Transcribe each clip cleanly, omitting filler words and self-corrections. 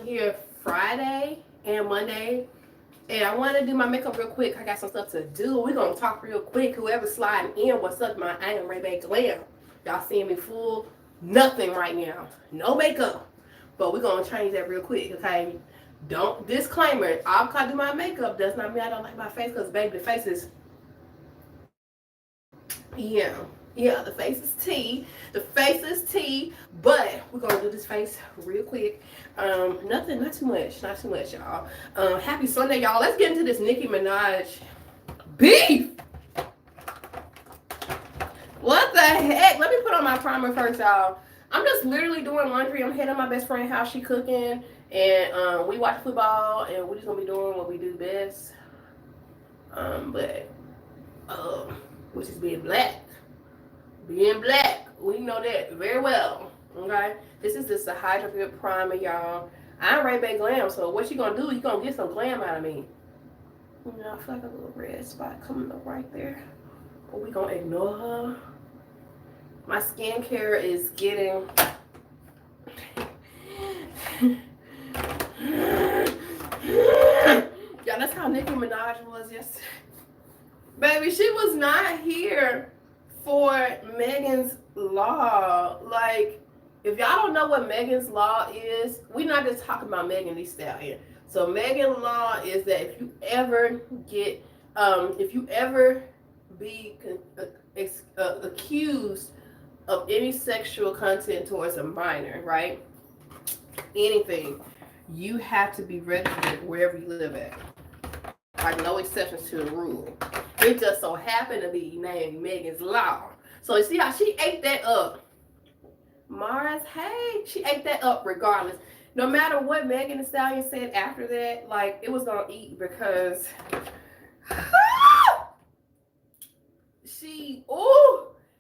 here Friday and Monday, and I want to do my makeup real quick. I got some stuff to do. We're gonna talk real quick. Whoever's sliding in, what's up? I am Ray Bay Glam. Y'all seeing me full? Nothing right now. No makeup. But we're gonna change that real quick, okay? Don't disclaimer. All because I do my makeup does not mean I don't like my face, because baby, the face is yeah, the face is tea. The face is tea. But we're gonna do this face real quick. Nothing, not too much, y'all. Happy Sunday, y'all. Let's get into this Nicki Minaj beef. What the heck? Let me put on my primer first, y'all. I'm just literally doing laundry. I'm heading to my best friend's house. She cooking, and we watch football, and we're just gonna be doing what we do best. But which is being black. Being black, we know that very well. Okay, this is the Hydra Good Primer, y'all. I'm Ray Bay Glam, so what you gonna do? You gonna get some glam out of me? You know, I feel like a little red spot coming up right there. But we gonna ignore her. My skincare is getting yeah, that's how Nicki Minaj was yesterday. Baby, she was not here for Megan's Law. Like, if y'all don't know what Megan's Law is, we're not just talking about Megan Thee Stallion. So Megan's Law is that if you ever be accused of any sexual content towards a minor, right? Anything, you have to be registered wherever you live at. Like, no exceptions to the rule. It just so happened to be named Megan's Law. So you see how she ate that up. Mars, hey, she ate that up regardless. No matter what Megan Thee Stallion said after that, like, it was gonna eat because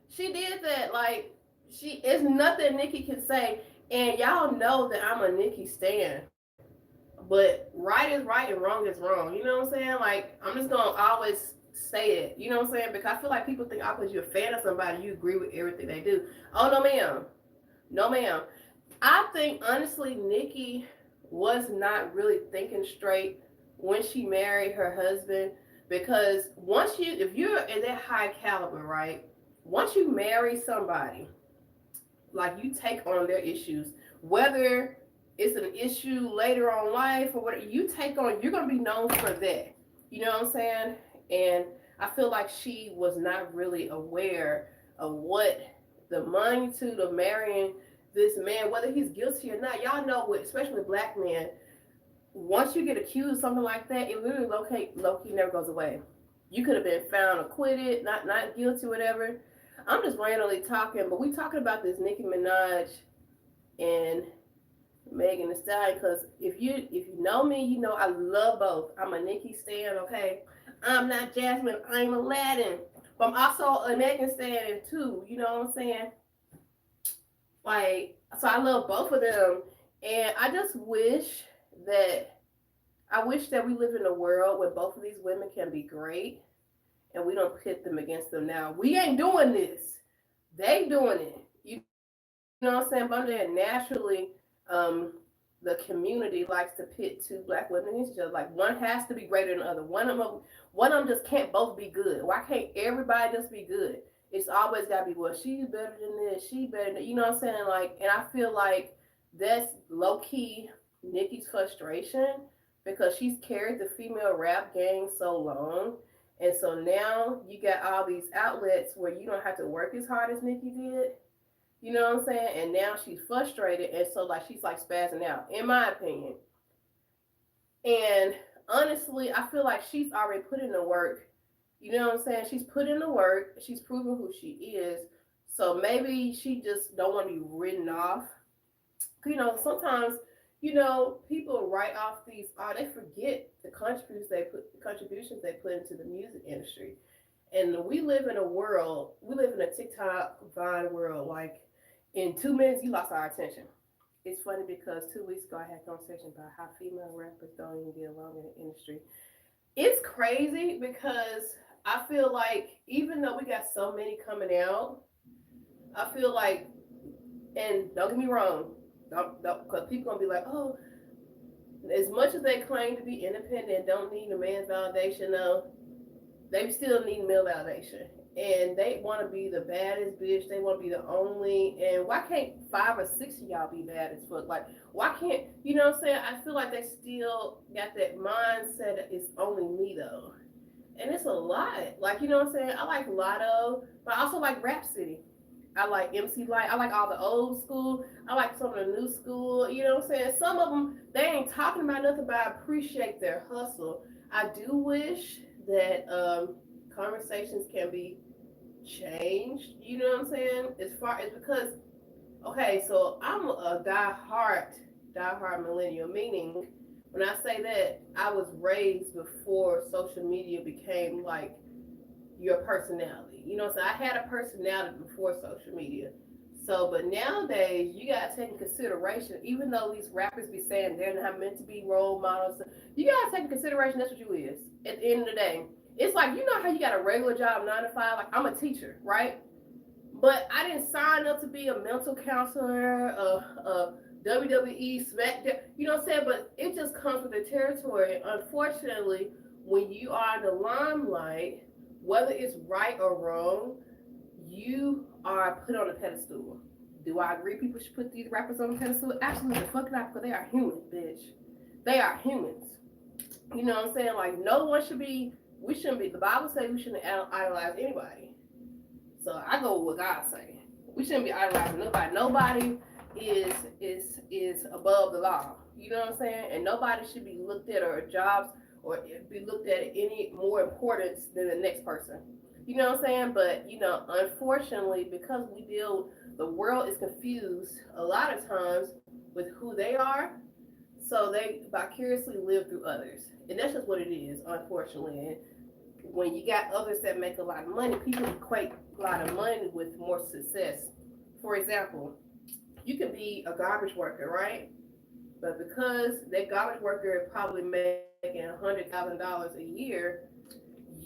she did that. Like, it's nothing Nicki can say. And y'all know that I'm a Nicki stan. But right is right and wrong is wrong. You know what I'm saying? Like, I'm just gonna always say it. You know what I'm saying? Because I feel like people think, oh, because you're a fan of somebody, you agree with everything they do. Oh, no, ma'am. No, ma'am. I think, honestly, Nicki was not really thinking straight when she married her husband. Because if you're in that high caliber, right? Once you marry somebody, like, you take on their issues, whether it's an issue later on life or whatever you take on, you're going to be known for that. You know what I'm saying? And I feel like she was not really aware of what the magnitude of marrying this man, whether he's guilty or not. Y'all know, especially black men, once you get accused of something like that, it literally low-key never goes away. You could have been found acquitted, not guilty, whatever. I'm just randomly talking, but we talking about this Nicki Minaj and Megan Thee Stallion, because if you know me, you know I love both. I'm a Nicki stan, okay? I'm not Jasmine, I'm Aladdin. But I'm also a Megan stan too, you know what I'm saying? Like, so I love both of them. And I just wish that we live in a world where both of these women can be great and we don't pit them against them now. We ain't doing this. They doing it. You know what I'm saying? But I'm saying naturally, the community likes to pit two black women against each other. Like, one has to be greater than the other. One of them just can't both be good. Why can't everybody just be good? It's always got to be, well, she's better than this. She better than, you know what I'm saying? Like, and I feel like that's low key Nicki's frustration because she's carried the female rap gang so long. And so now you got all these outlets where you don't have to work as hard as Nicki did. You know what I'm saying? And now she's frustrated, and so, like, she's like spazzing out, in my opinion. And honestly, I feel like she's already put in the work. You know what I'm saying? She's put in the work. She's proven who she is. So maybe she just don't want to be written off. You know, sometimes, you know, people write off these. They forget the contributions they put into the music industry. And we live in a TikTok Vine world. Like, in 2 minutes, you lost our attention. It's funny because 2 weeks ago I had a conversation about how female rappers don't even get along in the industry. It's crazy because I feel like even though we got so many coming out, I feel like, and don't get me wrong, don't because people gonna be like, oh, As much as they claim to be independent and don't need a man's validation, though, they still need male validation. And they want to be the baddest bitch. They want to be the only. And why can't 5 or 6 of y'all be bad as fuck? Like, why can't, you know what I'm saying? I feel like they still got that mindset that it's only me, though. And it's a lot. Like, you know what I'm saying? I like Lotto, but I also like Rhapsody. I like MC Light. I like all the old school. I like some of the new school. You know what I'm saying? Some of them, they ain't talking about nothing, but I appreciate their hustle. I do wish that conversations can be changed. You know what I'm saying? As far as because, okay, so I'm a die hard millennial, meaning when I say that, I was raised before social media became like your personality. You know, so I had a personality before social media. So, but nowadays you gotta take in consideration, even though these rappers be saying they're not meant to be role models, you gotta take in consideration that's what you is. At the end of the day, it's like you know how you got a regular job 9 to 5. Like I'm a teacher, right? But I didn't sign up to be a mental counselor, a WWE SmackDown. You know what I'm saying? But it just comes with the territory. Unfortunately, when you are in the limelight, whether it's right or wrong, you are put on a pedestal. Do I agree people should put these rappers on a pedestal? Absolutely, fuck not, because they are humans, bitch. They are humans. You know what I'm saying? Like no one should be. We shouldn't be. The Bible says we shouldn't idolize anybody. So I go with what God say. We shouldn't be idolizing nobody. Nobody is above the law. You know what I'm saying? And nobody should be looked at or jobs or be looked at any more importance than the next person. You know what I'm saying? But you know, unfortunately, because we deal, the world is confused a lot of times with who they are, so they vicariously live through others, and that's just what it is, unfortunately. And when you got others that make a lot of money, people equate a lot of money with more success. For example, you can be a garbage worker, right? But because that garbage worker is probably making $100,000 a year,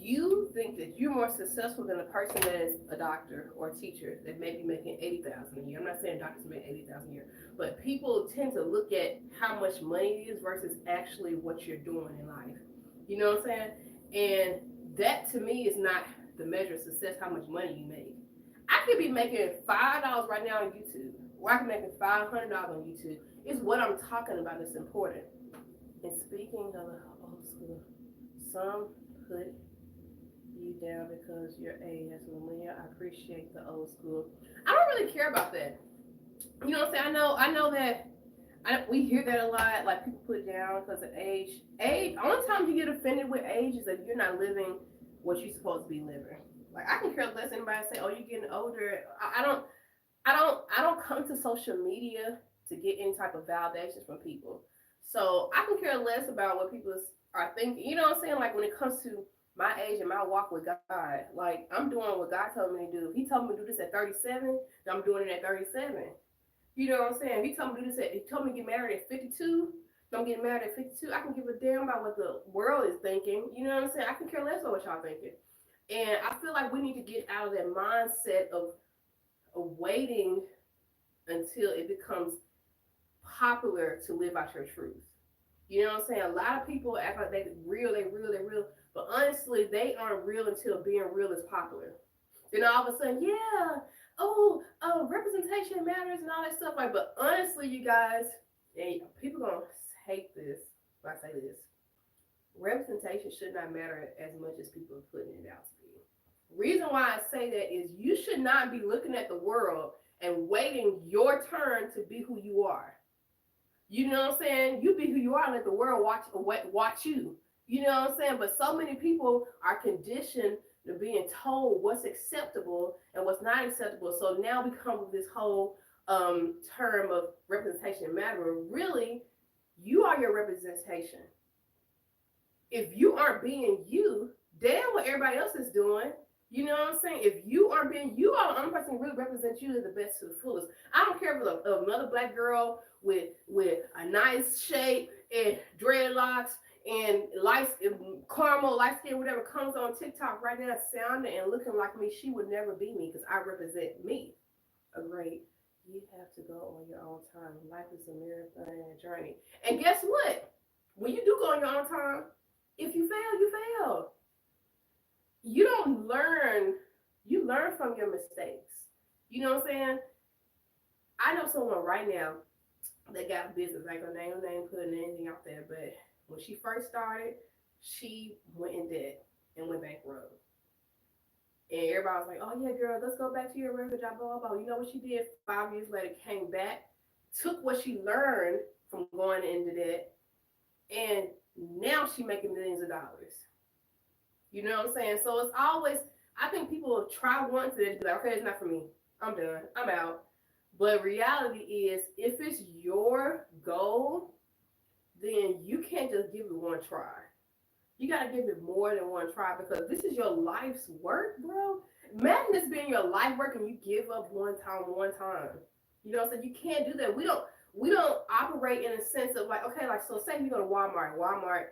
you think that you're more successful than a person that is a doctor or a teacher that may be making 80,000 a year. I'm not saying doctors make 80,000 a year, but people tend to look at how much money it is versus actually what you're doing in life. You know what I'm saying? And that to me is not the measure of success. How much money you make. I could be making $5 right now on YouTube, or I can make $500 on YouTube. It's what I'm talking about that's important. And speaking of the old school, some put you down because you're a as a millennial. I appreciate the old school. I don't really care about that. You know what I'm saying? I know that we hear that a lot. Like people put down because of age. Age. Only time you get offended with age is if you're not living what you're supposed to be living. Like I can care less anybody say, "Oh, you're getting older." I don't come to social media to get any type of validation from people. So I can care less about what people are thinking. You know what I'm saying? Like when it comes to my age and my walk with God, like I'm doing what God told me to do. He told me to do this at 37, then I'm doing it at 37. You know what I'm saying? He told me to do this he told me to get married at 52. Don't get married at 52. I can give a damn about what the world is thinking. You know what I'm saying? I can care less about what y'all thinking. And I feel like we need to get out of that mindset of waiting until it becomes popular to live out your truth. You know what I'm saying? A lot of people act like they real. But honestly, they aren't real until being real is popular. Then all of a sudden, yeah, representation matters and all that stuff. Like, but honestly, you guys, and people gonna hate this when I say this. Representation should not matter as much as people are putting it out to be. Reason why I say that is you should not be looking at the world and waiting your turn to be who you are. You know what I'm saying? You be who you are and let the world watch you. You know what I'm saying? But so many people are conditioned to being told what's acceptable and what's not acceptable. So now we come with this whole term of representation matter. Really, you are your representation. If you aren't being you, damn what everybody else is doing. You know what I'm saying? If you aren't being you, are the only person who really represents you to the best to the fullest. I don't care if it's another black girl with a nice shape and dreadlocks and light caramel, light skin, whatever comes on TikTok right now, sounding and looking like me. She would never be me because I represent me. Agreed. You have to go on your own time. Life is a marathon and a journey. And guess what? when you do go on your own time, if you fail, you fail. You don't learn, you learn from your mistakes. You know what I'm saying? I know someone right now that got business, like her name, putting anything out there, but when she first started, she went in debt and went bankrupt. And everybody was like, oh yeah, girl, let's go back to your regular job, blah, blah, blah. You know what she did 5 years later, came back, took what she learned from going into debt, and now she making millions of dollars. You know what I'm saying? So it's always, I think people will try once and be like, okay, it's not for me. I'm done. I'm out. But reality is, if it's your goal, then you can't just give it one try. You got to give it more than one try because this is your life's work, bro. Imagine this being your life work and you give up one time. You know what I'm saying? You can't do that. We don't operate in a sense of like, okay, like so say you go to Walmart. Walmart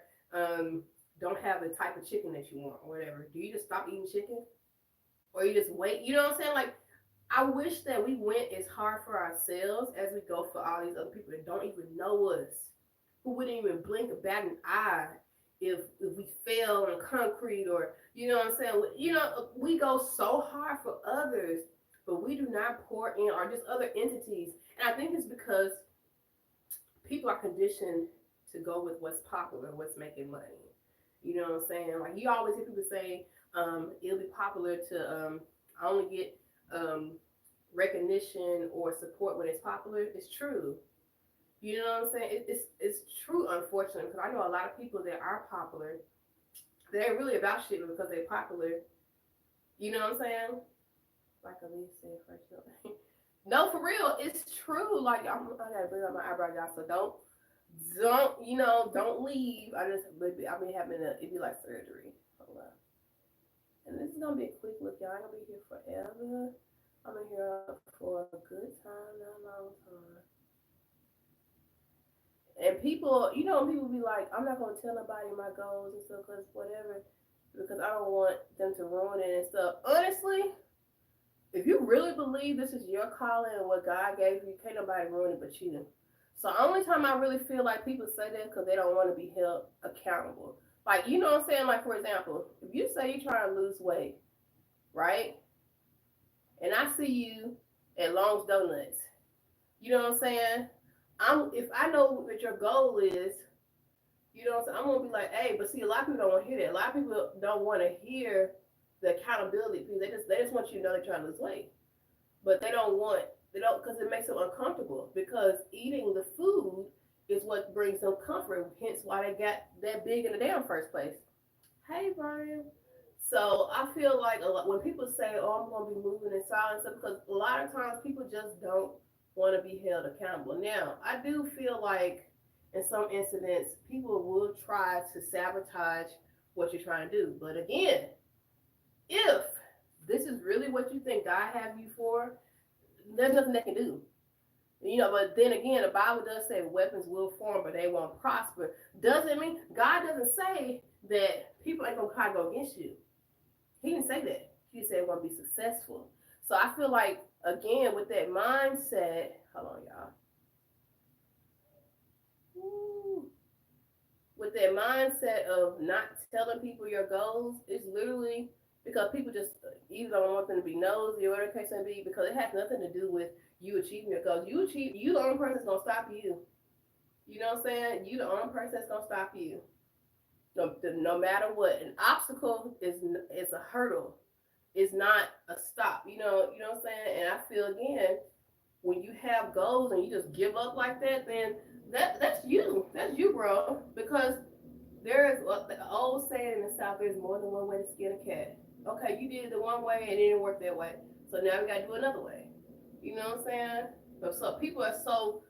don't have the type of chicken that you want or whatever. Do you just stop eating chicken? Or you just wait? You know what I'm saying? Like I wish that we went as hard for ourselves as we go for all these other people that don't even know us, who wouldn't even blink a bat an eye if we fell on concrete or you know what I'm saying. You know we go so hard for others, but we do not pour in or just other entities. And I think it's because people are conditioned to go with what's popular, what's making money. You know what I'm saying? Like you always hear people say, it'll be popular to only get um, recognition or support when it's popular. It's true. You know what I'm saying? It's true, unfortunately, because I know a lot of people that are popular. They ain't really about shit because they're popular. You know what I'm saying? Like Elise said, first. No, for real, it's true. Like I gotta bring up my eyebrow, y'all. So don't leave. I've been having it'd be like surgery. Hold up. And this is gonna be a quick look, y'all. I'm gonna be here forever. I'm gonna here for a good time, not a long time. And people, when people be like, I'm not gonna tell nobody my goals and stuff, cause whatever, because I don't want them to ruin it and stuff. Honestly, if you really believe this is your calling and what God gave you, can't nobody ruin it but you. So the only time I really feel like people say that because they don't want to be held accountable. Like, you know what I'm saying? Like, for example, if you say you're trying to lose weight, right? And I see you at Long's Donuts, you know what I'm saying? If I know what your goal is, you know what I'm saying? I'm gonna be like, hey, but see, a lot of people don't want to hear that. A lot of people don't want to hear the accountability piece. They just want you to know they're trying to lose weight, but they don't because it makes them uncomfortable because eating the food is what brings them comfort. Hence why they got that big in the damn first place. Hey, Brian. So I feel like a lot when people say, "Oh, I'm gonna be moving in silence," because a lot of times people just don't want to be held accountable. Now, I do feel like in some incidents, people will try to sabotage what you're trying to do. But again, if this is really what you think God have you for, there's nothing they can do. But then again, the Bible does say weapons will form, but they won't prosper. Doesn't mean God doesn't say that people ain't gonna try to go against you. He didn't say that. He said we're gonna be successful. So I feel like again with that mindset, hold on, y'all. Woo. With that mindset of not telling people your goals, it's literally because people just either don't want them to be nosy or whatever the case may be, because it has nothing to do with you achieving your goals. You the only person that's gonna stop you. You know what I'm saying? You the only person that's gonna stop you. No matter what, an obstacle is a hurdle. It's not a stop. You know what I'm saying? And I feel again, when you have goals and you just give up like that, then that's you. That's you, bro. Because there is the old saying in the South: there's more than one way to skin a cat. Okay, you did it the one way and it didn't work that way, so now we gotta do another way. You know what I'm saying? But so people are so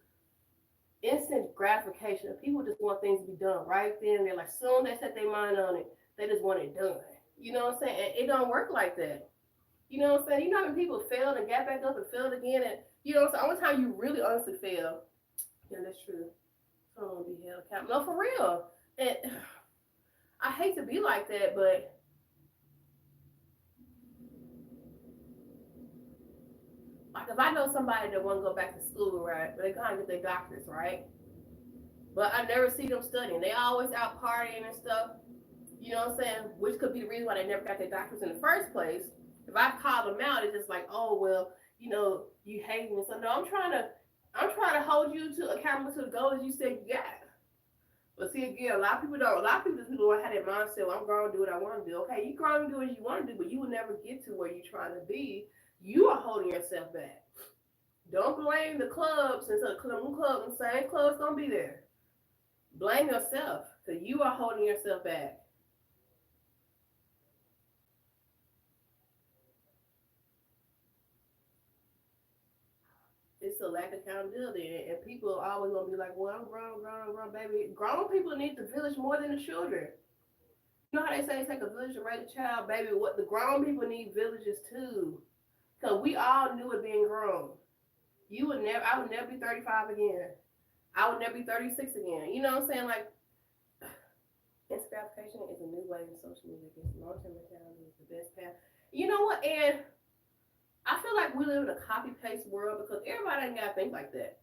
instant gratification. People just want things to be done right then. They're like, soon they set their mind on it, they just want it done. You know what I'm saying? And it don't work like that. You know what I'm saying? You know how many people failed and got back up and failed again, and you know what I'm saying? Only time you really honestly fail. Yeah, that's true. I don't want to be held accountable. No, for real. And I hate to be like that, but like if I know somebody that want to go back to school, right? But they gotta get their doctors, right? But I never see them studying. They always out partying and stuff. You know what I'm saying? Which could be the reason why they never got their doctors in the first place. If I call them out, it's just like, oh well, you hate me. So no, I'm trying to hold you to accountable to the goals you said you got. But see again, a lot of people don't. A lot of people don't have that mindset. Well, I'm grown to do what I want to do. Okay, you grown to do what you want to do, but you will never get to where you're trying to be. You are holding yourself back. Don't blame the clubs since the same clubs don't be there. Blame yourself because you are holding yourself back. It's a lack of accountability, and people are always gonna be like, "Well, I'm grown, grown, grown, baby." Grown people need the village more than the children. You know how they say it take a village to raise a child, baby? What the grown people need villages too, because we all knew it being grown. You would never, I would never be 35 again. I would never be 36 again. You know what I'm saying? Like, instant gratification is a new way in social media. Against long-term mentality is the best path. You know what? And I feel like we live in a copy paste world because everybody ain't gotta think like that.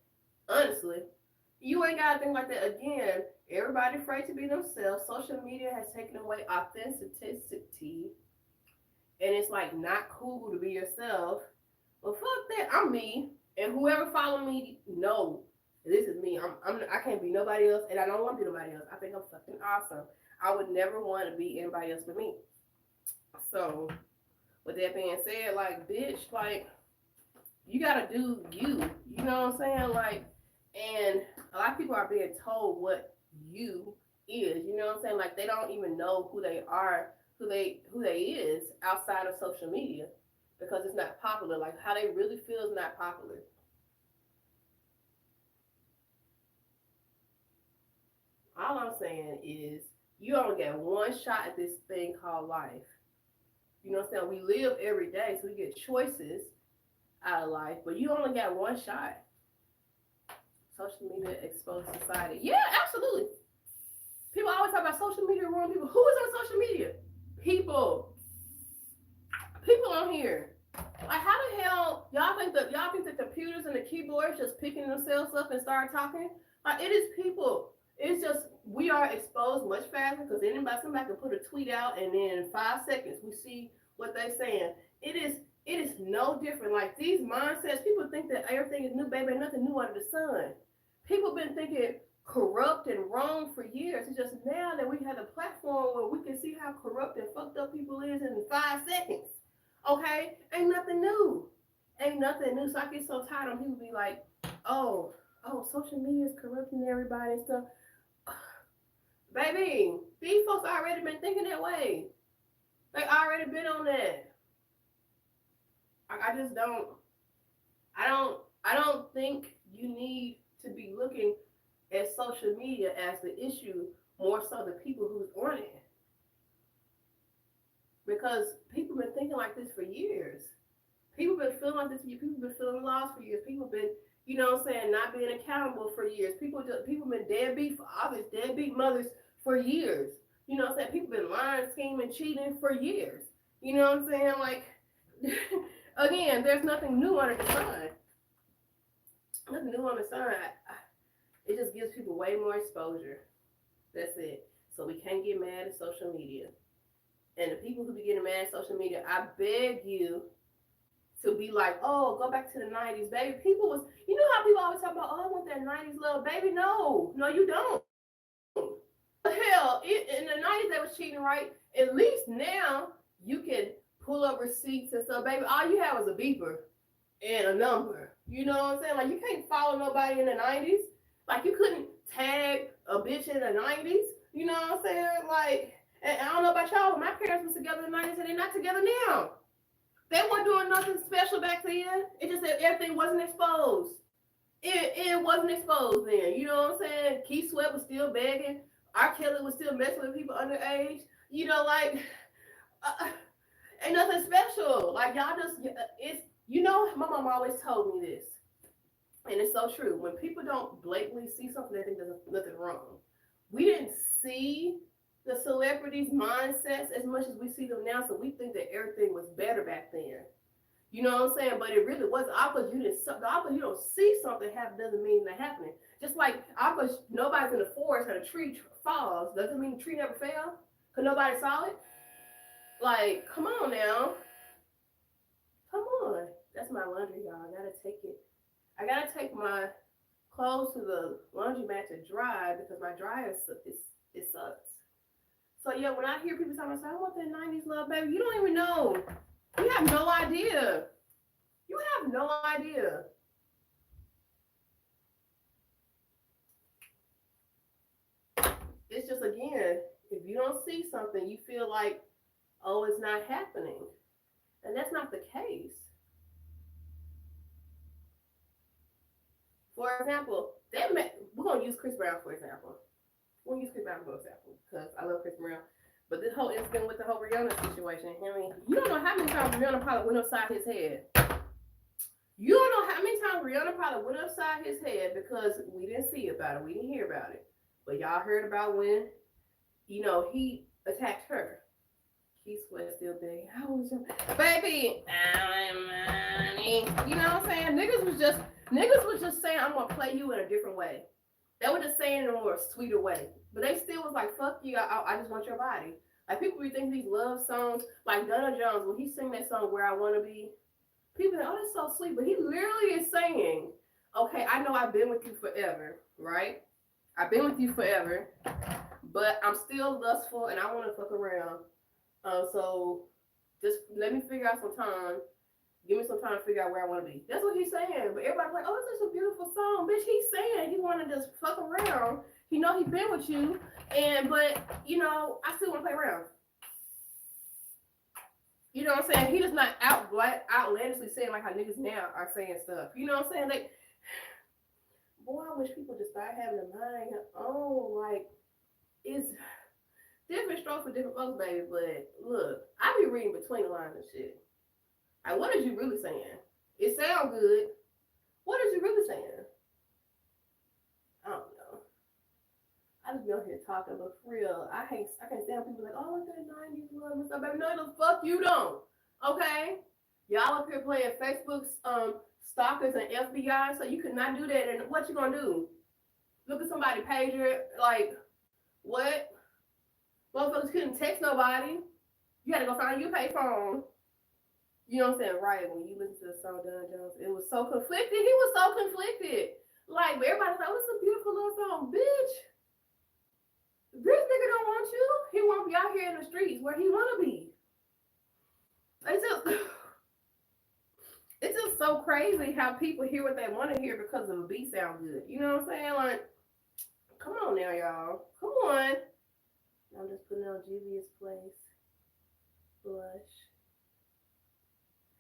Honestly, you ain't gotta think like that. Again, everybody afraid to be themselves. Social media has taken away authenticity, and it's like not cool to be yourself. Well, fuck that. I'm me, and whoever follow me know this is me. I can't be nobody else, and I don't want to be nobody else. I think I'm fucking awesome. I would never want to be anybody else but me. So, with that being said, like, bitch, like, you gotta do you. You know what I'm saying? Like, and a lot of people are being told what you is. You know what I'm saying? Like, they don't even know who they are, who they is outside of social media because it's not popular. Like, how they really feel is not popular. All I'm saying is you only get one shot at this thing called life. You know what I'm saying? We live every day, so we get choices out of life, but you only got one shot. Social media exposed society. Yeah, absolutely. People always talk about social media ruin people. Who is on social media? People. People on here. Like, how the hell y'all think the computers and the keyboards just picking themselves up and start talking? Like, it is people. It's just we are exposed much faster because somebody can put a tweet out and then in 5 seconds we see what they're saying. It is no different. Like, these mindsets, people think that everything is new, baby, and nothing new under the sun. People been thinking corrupt and wrong for years. It's just now that we have a platform where we can see how corrupt and fucked up people is in 5 seconds. Okay? Ain't nothing new. Ain't nothing new. So I get so tired of people be like, oh, social media is corrupting everybody and stuff. Baby, these folks already been thinking that way. They already been on that. I just don't. I don't think you need to be looking at social media as the issue, more so the people who's on it. Because people been thinking like this for years. People been feeling like this. People been feeling lost for years. People been, what I'm saying, not being accountable for years. People been deadbeat fathers, deadbeat mothers for years. You know what I'm saying? People been lying, scheming, cheating for years. You know what I'm saying? Like, again, there's nothing new under the sun. Nothing new under the sun. It just gives people way more exposure. That's it. So we can't get mad at social media. And the people who be getting mad at social media, I beg you to be like, oh, go back to the 90s, baby. People was, you know how people always talk about, oh, I want that 90s love, baby. No, no, you don't. Hell, in the 90s they was cheating, right? At least now you can pull up receipts and stuff, baby. All you have was a beeper and a number. You know what I'm saying? Like, you can't follow nobody in the 90s. Like, you couldn't tag a bitch in the 90s. You know what I'm saying? Like, and I don't know about y'all, but my parents was together in the 90s and they're not together now. They weren't doing nothing special back then. It just that everything wasn't exposed. It wasn't exposed then. You know what I'm saying? Keith Sweat was still begging. R. Kelly was still messing with people underage. Like, uh, ain't nothing special. Like, y'all just, it's, my mom always told me this. And it's so true. When people don't blatantly see something, they think there's nothing wrong. We didn't see the celebrities' mindsets as much as we see them now, so we think that everything was better back then. You know what I'm saying? But it really was because you didn't. Because you don't see something happen doesn't mean that happening. Just like because nobody's in the forest and a tree falls doesn't mean the tree never fell because nobody saw it. Like, come on now, come on. That's my laundry, y'all. I gotta take it. I gotta take my clothes to the laundromat to dry because my dryer it sucks. So yeah, when I hear people talking about, I want that '90s love, baby, you don't even know. You have no idea. You have no idea. It's just again, if you don't see something, you feel like, oh, it's not happening, and that's not the case. For example, we're gonna use Chris Brown for example. We'll use Chris Brown for example because I love Chris Brown. But this whole incident with the whole Rihanna situation, I mean, you don't know how many times Rihanna probably went upside his head. You don't know how many times Rihanna probably went upside his head because we didn't see about it, we didn't hear about it. But y'all heard about when, he attacked her. Keith Sweat still big. How was your baby? You know what I'm saying? Niggas was just saying I'm gonna play you in a different way. They were just saying it in a more sweeter way. But they still was like, fuck you, I just want your body. Like people be thinking these love songs, like Donna Jones, when he sing that song Where I Wanna Be, people think, oh, that's so sweet. But he literally is saying, okay, I know I've been with you forever, right? I've been with you forever, but I'm still lustful and I want to fuck around. So just let me figure out some time. Give me some time to figure out where I want to be. That's what he's saying. But everybody's like, oh, this is a beautiful song. Bitch, he's saying he want to just fuck around. He know he been with you. But, I still want to play around. You know what I'm saying? He just not outlandishly saying like how niggas now are saying stuff. You know what I'm saying? Like, boy, I wish people just start having a mind. Oh, like, it's different strokes for different folks, baby. But look, I be reading between the lines and shit. Like, what is you really saying? It sounds good. What is you really saying? I don't know. I just be out here talking, but for real, I can't stand people like, oh, look at 90s love and stuff, baby. No, the fuck you don't. Okay? Y'all up here playing Facebook's stalkers and FBI, so you could not do that. And what you gonna do? Look at somebody pager, like, what? Motherfuckers couldn't text nobody. You had to go find your payphone. You know what I'm saying? Right, when you listen to the song Don Jones, it was so conflicted. He was so conflicted. Like, everybody's like, oh, it's a beautiful little song. Bitch, this nigga don't want you. He won't be out here in the streets where he want to be. It's just so crazy how people hear what they want to hear because of a beat sound good. You know what I'm saying? Like, come on now, y'all. Come on. I'm just putting on Juvia's Place. Blush.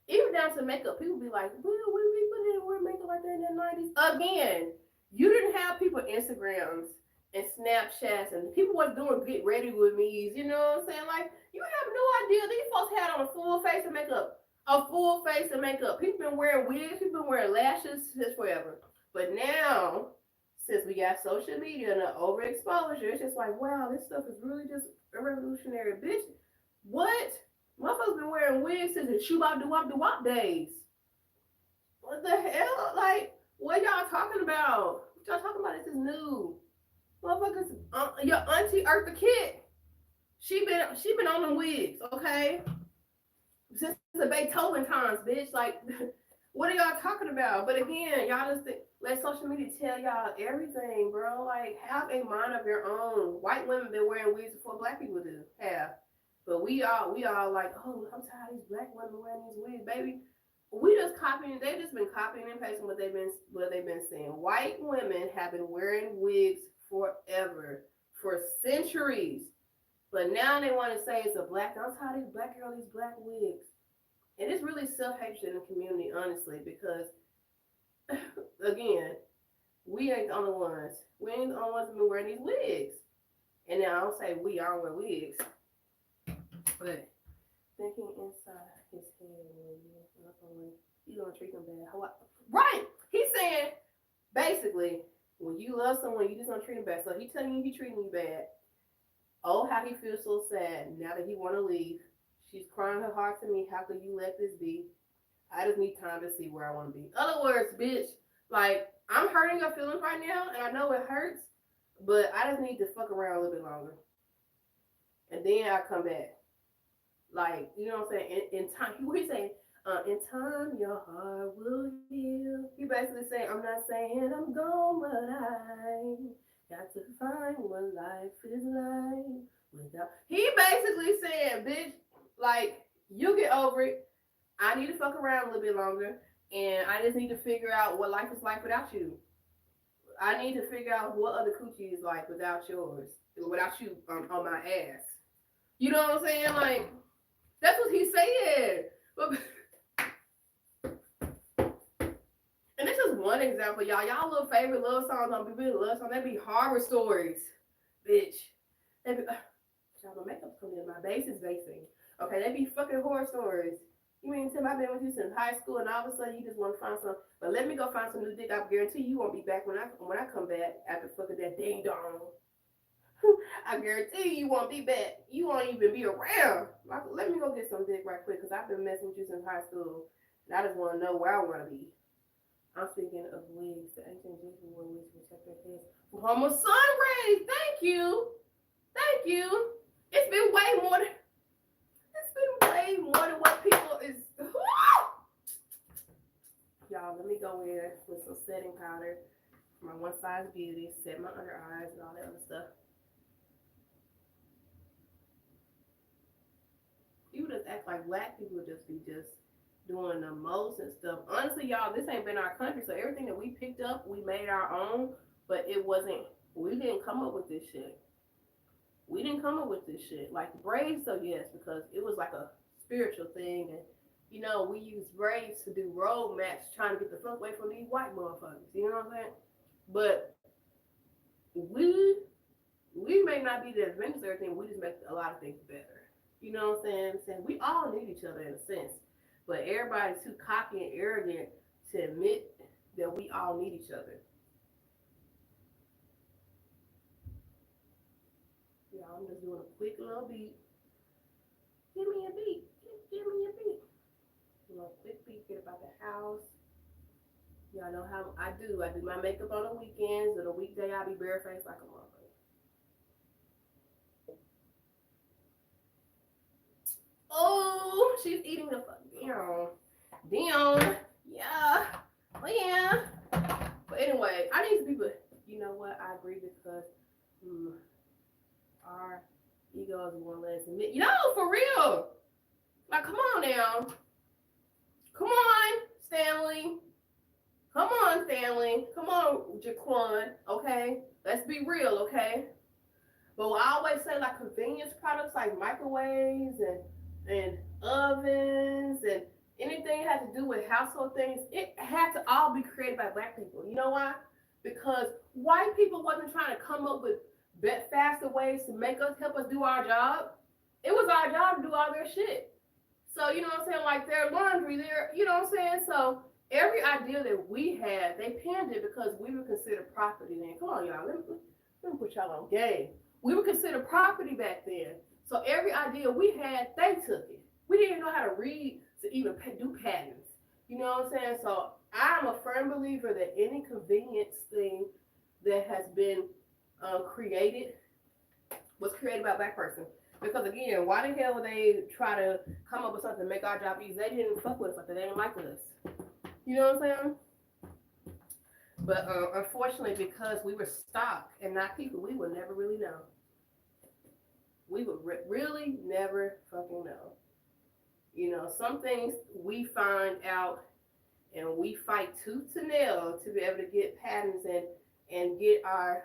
Even down to makeup, people be like, well, we put in wear makeup like that in the 90s. Again, you didn't have people Instagrams and Snapchats and people was doing get ready with me's, you know what I'm saying? Like, you have no idea. These folks had on a full face of makeup. A full face of makeup. People been wearing wigs, people been wearing lashes since forever. But now, since we got social media and the overexposure, it's just like, wow, this stuff is really just a revolutionary. Bitch, what? Motherfuckers been wearing wigs since the shoobop doo-wop days. What the hell? Like, what y'all talking about? What y'all talking about? This is new. Motherfuckers, your auntie Eartha Kitt, she been on them wigs, okay? Since the Beethoven times, bitch. Like, what are y'all talking about? But again, y'all just let social media tell y'all everything, bro. Like, have a mind of your own. White women been wearing wigs before black people do have. But we all like, oh, I'm tired of these black women wearing these wigs, baby. We just copying. They just been copying and pasting what they've been saying. White women have been wearing wigs forever, for centuries. But now they want to say it's a black. I'm tired of these black girls, these black wigs. And it's really self-hatred in the community, honestly, because again, we ain't the only ones. We ain't the only ones who've been wearing these wigs. And now I don't say we, I don't wear wigs. But thinking inside his head, you don't treat them bad. Right? He's saying basically, when you love someone, you just don't treat them bad. So he's telling you he treating you bad. Oh, how he feels so sad now that he want to leave. She's crying her heart to me. How could you let this be? I just need time to see where I want to be. In other words, bitch, like I'm hurting your feelings right now, and I know it hurts, but I just need to fuck around a little bit longer, and then I come back. Like you know what I'm saying? In time, what he saying? In time, your heart will heal. He basically saying, I'm not saying I'm gone, but I got to find what life is like without. He basically saying, bitch, like you get over it. I need to fuck around a little bit longer, and I just need to figure out what life is like without you. I need to figure out what other coochie is like without yours, without you on my ass. You know what I'm saying? Like that's what he said. But and this is one example, y'all. Y'all little favorite love songs on people love songs. They be horror stories, bitch. They be, y'all, my makeup's coming in. My base is basing. Okay, they be fucking horror stories. You mean Tim? I've been with you since high school, and all of a sudden you just want to find some. But let me go find some new dick. I guarantee you won't be back when I come back after fucking that ding dong. I guarantee you won't be back. You won't even be around. Like, let me go get some dick right quick, cause I've been messing with you since high school, and I just want to know where I want to be. I'm speaking of wigs. The ancient Jews wore wigs to protect their heads from homo sun rays. Thank you. Thank you. It's been way more than what people is. Y'all, let me go in with some setting powder, my One Size Beauty, set my under eyes and all that other stuff. People just act like black people just be just doing the most and stuff. Honestly, y'all, this ain't been our country, so everything that we picked up, we made our own, but it wasn't, we didn't come up with this shit. We didn't come up with this shit. Like braids, so yes, because it was like a spiritual thing, and you know, we used braids to do road maps trying to get the fuck away from these white motherfuckers. You know what I'm saying? But we may not be the inventors of everything, we just make a lot of things better. You know what I'm saying? We all need each other in a sense. But everybody's too cocky and arrogant to admit that we all need each other. Yeah, I'm just doing a quick little beat. Give me a beat. Give me a beat. You know, quick beat, get about the house. Y'all know how I do. I do my makeup on the weekends. And the weekday, I'll be barefaced like a motherfucker. Oh, she's eating the fuck down. Damn. Yeah. Oh, yeah. But anyway, I need people. You know what? I agree because our egos won't let us admit. No, for real. Like, come on now. Come on, Stanley. Come on, Stanley. Come on, Jaquan. Okay? Let's be real, okay? But I always say, like, convenience products like microwaves and ovens and anything that has to do with household things, it had to all be created by black people. You know why? Because white people wasn't trying to come up with faster ways to make us help us do our job. It was our job to do all their shit. So you know what I'm saying? Like their laundry, their you know what I'm saying? So every idea that we had, they penned it because we were considered property then. Come on, y'all. Let me put y'all on game. We were considered property back then. So every idea we had, they took it. We didn't know how to read to even do patterns. You know what I'm saying? So I'm a firm believer that any convenience thing that has been created was created by a black person. Because again, why the hell would they try to come up with something to make our job easy? They didn't fuck with us like that. They didn't like us. You know what I'm saying? But unfortunately, because we were stock and not people, we would never really know. We would really never fucking know. You know, some things we find out and we fight tooth to nail to be able to get patterns and get our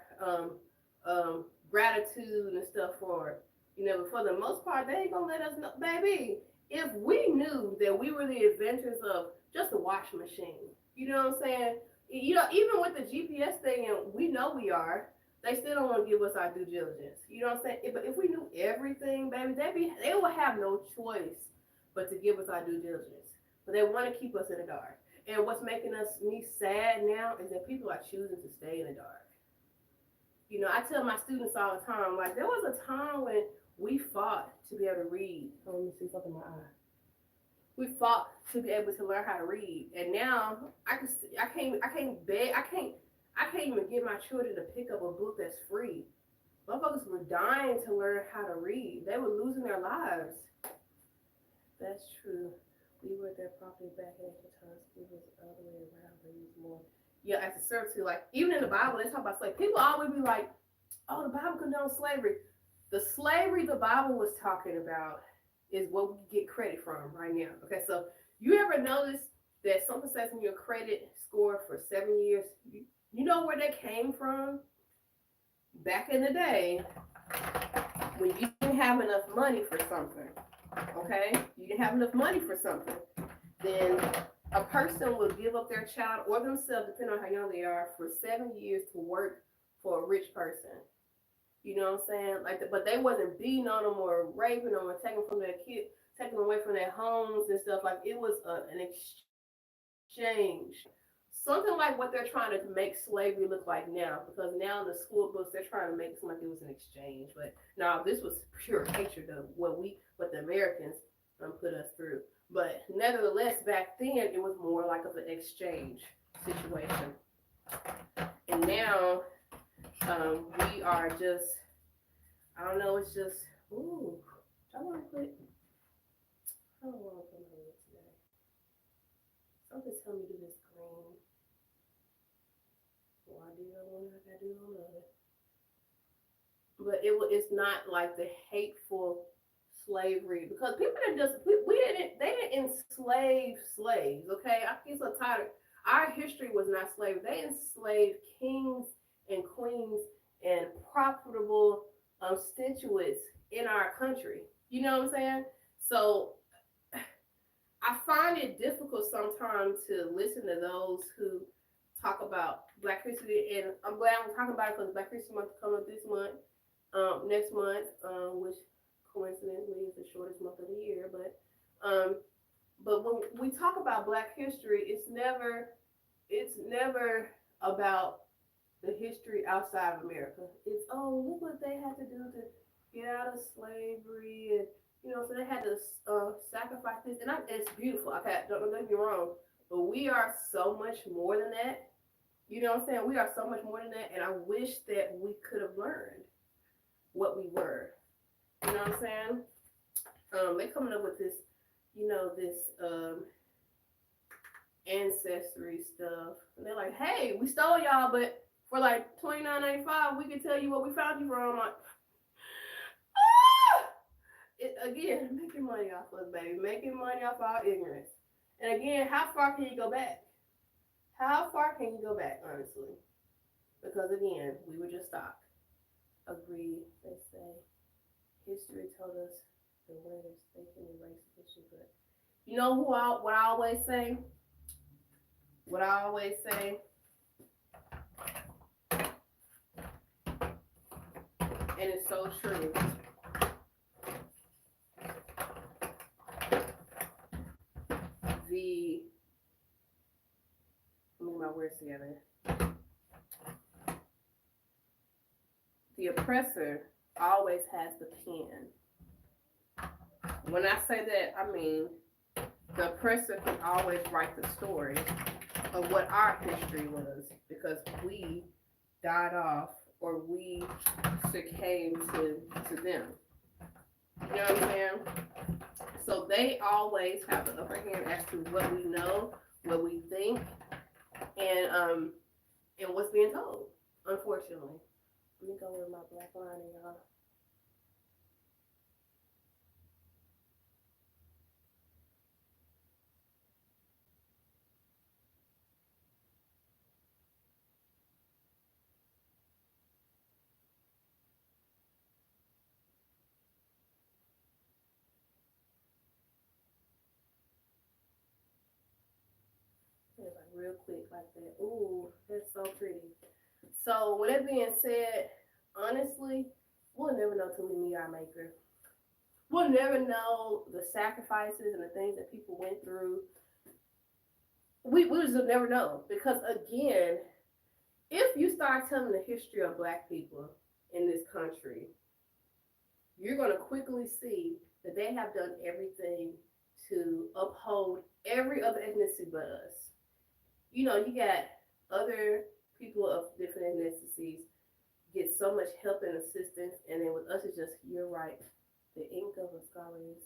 gratitude and stuff for it. You know, but for the most part, they ain't gonna let us know, baby. If we knew that we were the inventors of just a washing machine, you know what I'm saying? You know, even with the GPS thing, and we know we are, they still don't want to give us our due diligence. You know what I'm saying? But if we knew everything, baby, they would have no choice but to give us our due diligence. But they want to keep us in the dark. And what's making me sad now is that people are choosing to stay in the dark. You know, I tell my students all the time, like, there was a time when we fought to be able to read. Oh, let me see something in my eye. We fought to be able to learn how to read, and now I can't even get my children to pick up a book that's free. Motherfuckers were dying to learn how to read. They were losing their lives. That's true. We were their property back in ancient times. It was the other way around. They used more. Yeah, as a servitude, like even in the Bible, they talk about slavery. People always be like, "Oh, the Bible condones slavery." The slavery the Bible was talking about is what we get credit from right now. Okay, so you ever notice that something says in your credit score for 7 years? You know where that came from? Back in the day, when you didn't have enough money for something, okay? You didn't have enough money for something, then a person will give up their child or themselves, depending on how young they are, for 7 years to work for a rich person. You know what I'm saying? Like, but they wasn't beating on them or raping them or taking from their kid, taking them away from their homes and stuff. Like it was an exchange, something like what they're trying to make slavery look like now. Because now in the school books they're trying to make it seem like it was an exchange, but no, this was pure hatred of what the Americans put us through. But nevertheless, back then it was more like of an exchange situation, and now we are just, I don't know, it's just, ooh, I want to put, I don't want to put my lid today. Something tell me to do this green. Well, I do that one, I gotta do another. But it's not like the hateful slavery, because people didn't just, they didn't enslave slaves, okay? I get so tired. Our history was not slavery. They enslaved kings and queens and profitable constituents in our country. You know what I'm saying? So I find it difficult sometimes to listen to those who talk about Black history, and I'm glad I'm talking about it because Black History Month is coming up this month, next month, which coincidentally is the shortest month of the year. But when we talk about Black history, it's never about the history outside of America. It's, oh, look what they had to do to get out of slavery, and so they had to sacrifice this, and it's beautiful. Okay, don't get me wrong, but we are so much more than that. You know what I'm saying? We are so much more than that, and I wish that we could have learned what we were. You know what I'm saying? They're coming up with this, this ancestry stuff, and they're like, "Hey, we stole y'all, but for like $29.95, we can tell you what we found you from." I'm like, ah! Again, making money off us, baby, making money off our ignorance. And again, how far can you go back? How far can you go back, honestly? Because again, we were just stock. Agreed, they say. History told us the winners, they can erase history, but what I always say? What I always say, and it's so true. The Let me get my words together. The oppressor always has the pen. When I say that, I mean the oppressor can always write the story of what our history was, because we died off or we succumbed to them. You know what I'm saying? So they always have the upper hand as to what we know, what we think, and what's being told. Unfortunately, let me go with my black line, y'all. It's like real quick like that. Ooh, that's so pretty. So with that being said, honestly, we'll never know till we meet our maker. We'll never know the sacrifices and the things that people went through. We just never know, because again, if you start telling the history of Black people in this country, you're going to quickly see that they have done everything to uphold every other ethnicity but us. You know, you got other people of different ethnicities get so much help and assistance, and then with us, it's just, you're right. The ink of a scholar is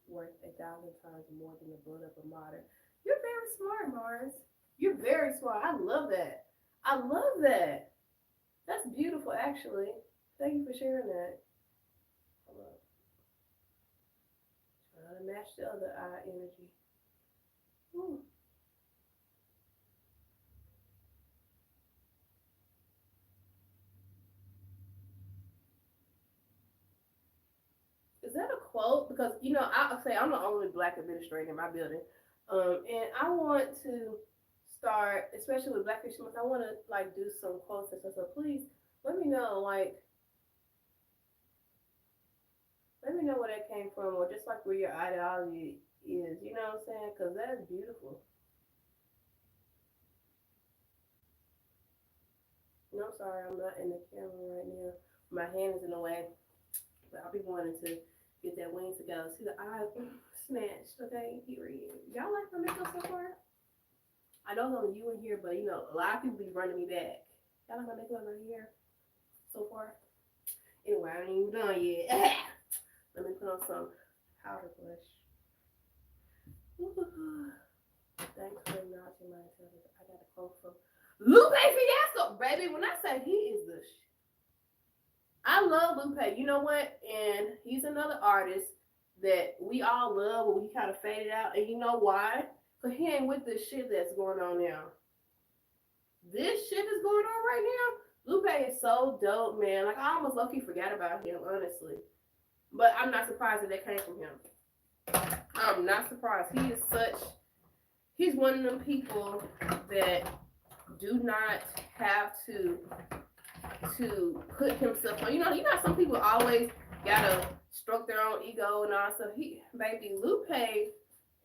worth 1,000 times more than the blood of a martyr. You're very smart, Mars. You're very smart. I love that. I love that. That's beautiful, actually. Thank you for sharing that. Hold up. Trying to match the other eye energy. Ooh. Is that a quote? Because I'll say I'm the only black administrator in my building, and I want to start, especially with Black History Month. I want to like do some quotes and stuff. So please let me know, like, let me know where that came from, or just like where your ideology is. You know what I'm saying? Because that's beautiful. No, I'm sorry, I'm not in the camera right now. My hand is in the way, but I'll be wanting to get that wings together. See the eye snatched. Okay, period. Y'all like my makeup so far? I know it's only you in here, but a lot of people be running me back. Y'all like my makeup right here so far? Anyway, I ain't even done yet. Let me put on some powder blush. Thanks for acknowledging my intelligence. I got a quote from Lupe Fiasco, baby. When I say he is the I love Lupe. You know what? And he's another artist that we all love, but we kind of faded out. And you know why? Because he ain't with this shit that's going on now. This shit is going on right now. Lupe is so dope, man. Like, I almost low-key forgot about him, honestly. But I'm not surprised that came from him. I'm not surprised. He's one of them people that do not have to put himself on. Some people always gotta stroke their own ego and all stuff. Baby, Lupe,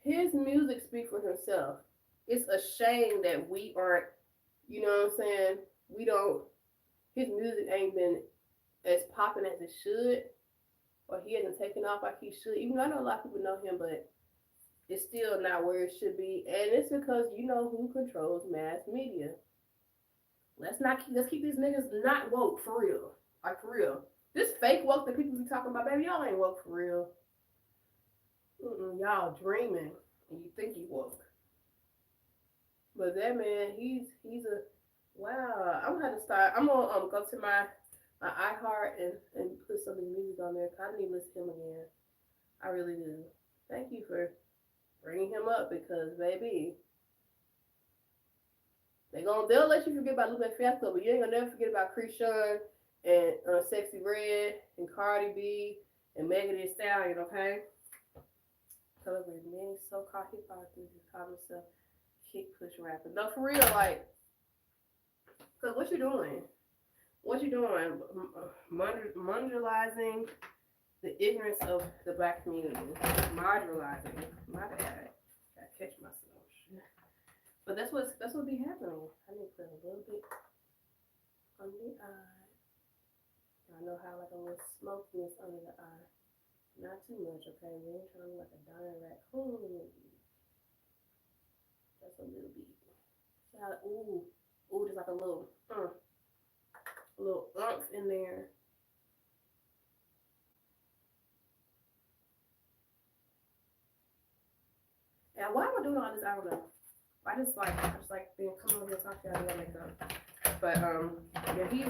his music speaks for himself. It's a shame that we aren't, you know what I'm saying? We don't, his music ain't been as popping as it should, or he hasn't taken off like he should. Even though I know a lot of people know him, but it's still not where it should be. And it's because you know who controls mass media. Let's keep these niggas not woke for real. Like for real. This fake woke that people be talking about, baby, y'all ain't woke for real. Y'all dreaming and you think you woke. But that man, he's a wow. I'm gonna have to start. I'm gonna go to my iHeart and put some of his music on there. I need to listen to him again. I really do. Thank you for bringing him up because baby, they'll let you forget about Lupe Fiasco, but you ain't gonna never forget about Krishan and Sexy Red and Cardi B and Megan Thee Stallion, okay? However, many so-called hip hop enthusiasts call themselves kick push rappers. No, for real, like, cause what you doing? What you doing? Marginalizing the ignorance of the black community. Marginalizing. My bad. Gotta catch myself. But that's what be happening. I need to put a little bit on the eye. I know how like a little smokiness under the eye. Not too much, okay? We ain't trying to look like a dying raccoon. Just a little bit. See how there's like a little umph in there. And why am I doing all this? I don't know. I just like being come over here talk to y'all makeup. But yeah, he's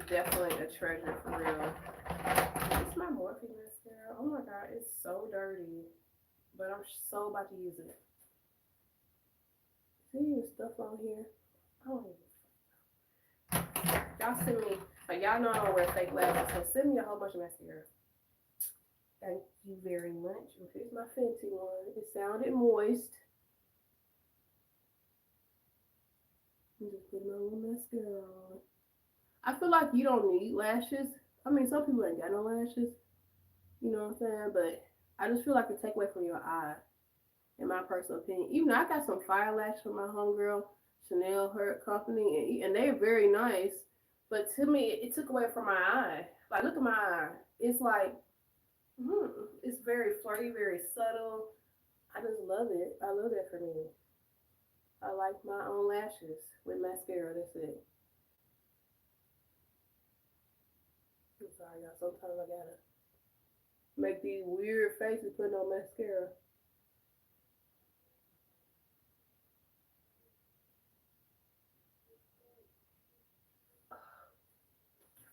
definitely a treasure for real. It's my Morphe mascara. Oh my god, it's so dirty. But I'm so about to use it. See stuff on here. Oh, y'all send me like y'all know I don't wear fake lashes, so send me a whole bunch of mascara. Thank you very much. Here's my Fenty one. It sounded moist. I'm just putting my little mascara on. I feel like you don't need lashes. I mean, some people ain't got no lashes. You know what I'm saying? But I just feel like it take away from your eye, in my personal opinion. Even though I got some fire lashes from my homegirl, Chanel, her company, and they're very nice. But to me, it took away from my eye. Like, look at my eye. It's like, it's very flirty, very subtle. I just love it. I love that for me. I like my own lashes with mascara. That's it. I'm sorry, y'all. Sometimes I gotta make these weird faces putting on mascara.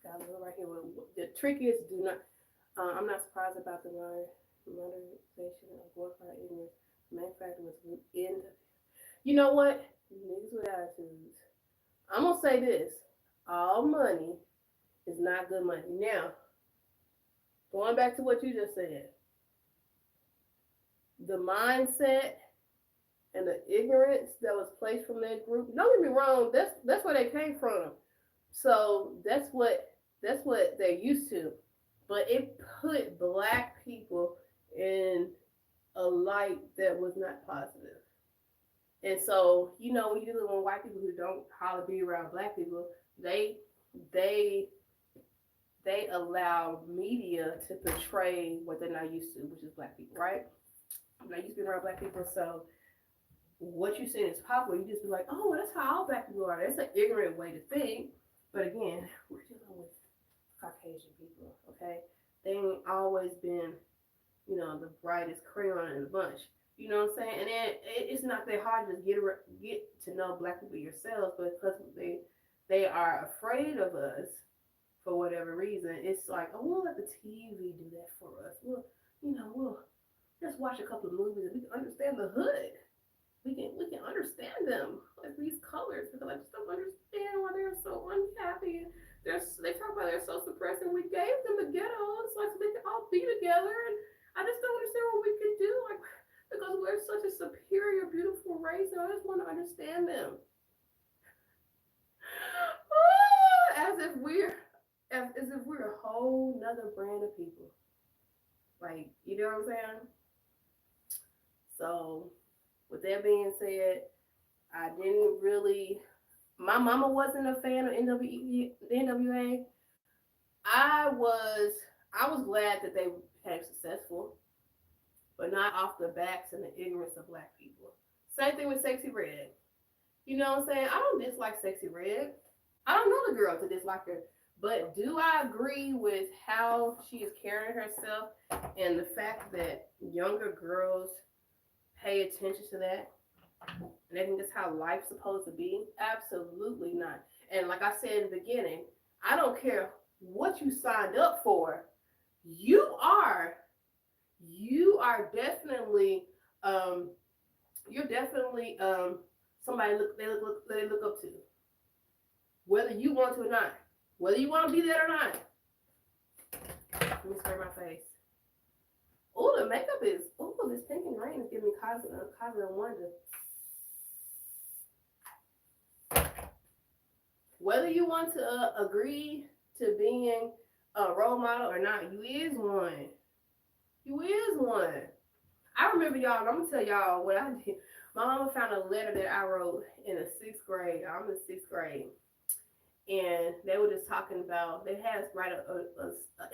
Got a little right here. The trick is do not. I'm not surprised about the modernization of warfare ignorance. Main factor was within. You know what? Niggas with attitudes. I'm gonna say this: all money is not good money. Now, going back to what you just said, the mindset and the ignorance that was placed from that group. Don't get me wrong. That's where they came from. So that's what they're used to. But it put black people in a light that was not positive. And so, when you're dealing with white people who don't hardly be around black people, they they they allow media to portray what they're not used to, which is black people, right? I'm not used to being around black people, so what you say is popular, you just be like, oh, that's how all black people are. That's an ignorant way to think. But again, we're dealing with Caucasian people, okay? They ain't always been, the brightest crayon in the bunch. You know what I'm saying? And then it's not that hard to just get to know black people yourselves, but because they are afraid of us for whatever reason, it's like, oh, we'll let the TV do that for us. We'll just watch a couple of movies and we can understand the hood. We can understand them, like these colors, because I just don't understand why they're so unhappy. They talk about they're so suppressed, and we gave them the ghettos like so they could all be together. And I just don't understand what we could do, like because we're such a superior, beautiful race, and I just want to understand them. as if we're as if we're a whole nother brand of people. Like, you know what I'm saying? So, with that being said, I didn't really. My mama wasn't a fan of NWA. I was. I was glad that they became successful, but not off the backs and the ignorance of black people. Same thing with Sexy Red. You know what I'm saying? I don't dislike Sexy Red. I don't know the girl to dislike her. But do I agree with how she is carrying herself and the fact that younger girls pay attention to that? And I think that's how life's supposed to be? Absolutely not. And like I said in the beginning, I don't care what you signed up for. You are definitely um you're definitely somebody they look up to, whether you want to or not, whether you want to be there or not. Let me spray my face. Oh, the makeup is. Oh, this pink and green is giving me cosmic wonder. Whether you want to agree to being a role model or not, you is one. You is one. I remember y'all. I'm gonna tell y'all what I did. My mama found a letter that I wrote in the sixth grade. I'm in sixth grade, and they were just talking about. They had us write a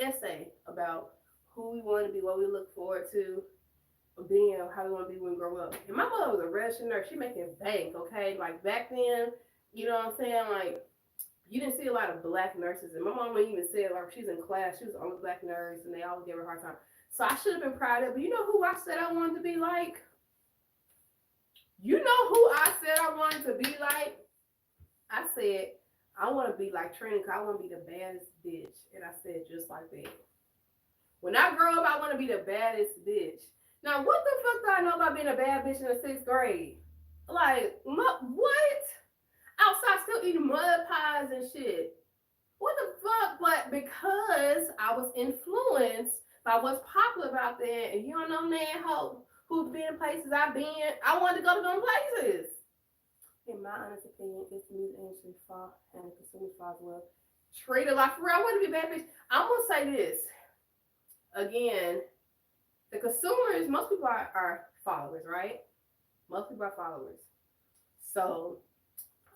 essay about who we want to be, what we look forward to being, how we want to be when we grow up. And my mother was a registered nurse. She making bank, okay? Like back then, you know what I'm saying? Like you didn't see a lot of black nurses, and my mom even said like she's in class, she was the only black nurse, and they always gave her a hard time. So I should have been proud of it. But you know who I said I wanted to be like? You know who I said I wanted to be like? I said I want to be like Trina, cause I want to be the baddest bitch, and I said just like that. When I grow up, I want to be the baddest bitch. Now, what the fuck do I know about being a bad bitch in the sixth grade? Like, what? Outside still eating mud pies and shit. What the fuck? But because I was influenced by what's popular about there, and you don't know man who's been places I've been, I wanted to go to them places. In my honest opinion, it's the music industry fault and the consumer's fault as well. Treat it like for real. I want to be a bad bitch. I'm gonna say this again. The consumers, most people are followers, right? Most people are followers. So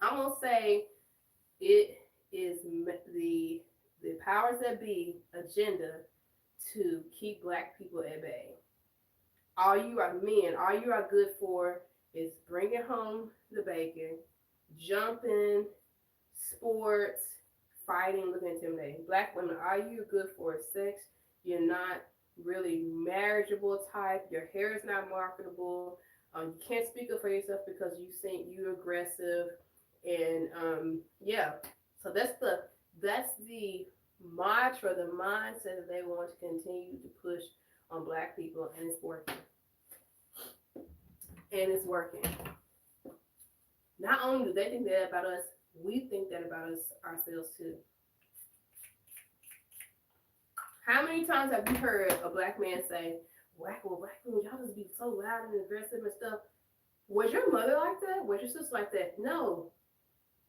I'm gonna say it is the powers that be agenda to keep black people at bay. all you are men, all you are good for is bringing home the bacon, jumping, sports, fighting, looking intimidating. Black women, all you're good for is sex. You're not really marriageable type. Your hair is not marketable. You can't speak up for yourself because you think you're aggressive, and yeah. So that's the mantra, the mindset that they want to continue to push on black people, and it's working. And it's working. Not only do they think that about us, we think that about us ourselves too. How many times have you heard a black man say, black women, y'all just be so loud and aggressive and stuff? Was your mother like that? Was your sister like that? No.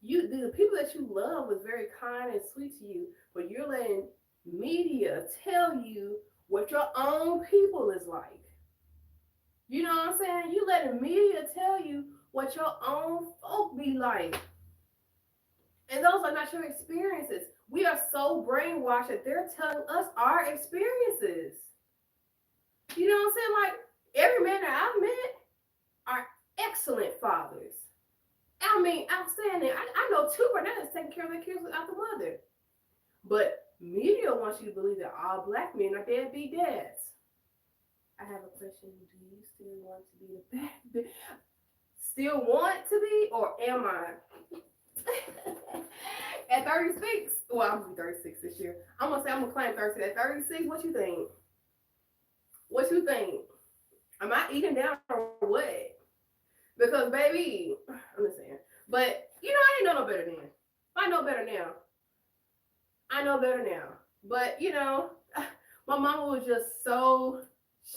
The people that you love was very kind and sweet to you, but you're letting media tell you what your own people is like. You know what I'm saying? You letting media tell you what your own folk be like. And those are not your experiences. We are so brainwashed that they're telling us our experiences. You know what I'm saying? Like, every man that I've met are excellent fathers. I mean, outstanding. I know two right now that's taking care of their kids without the mother. But media wants you to believe that all black men are deadbeat dads. I have a question. Do you still want to be the bad? Still want to be, or am I? At 36, well, I'm gonna be 36 this year. I'm gonna claim 36. At 36, what you think? What you think? Am I eating down or what? Because baby, I'm just saying. But I didn't know no better then. I know better now. I know better now. But my mama was just so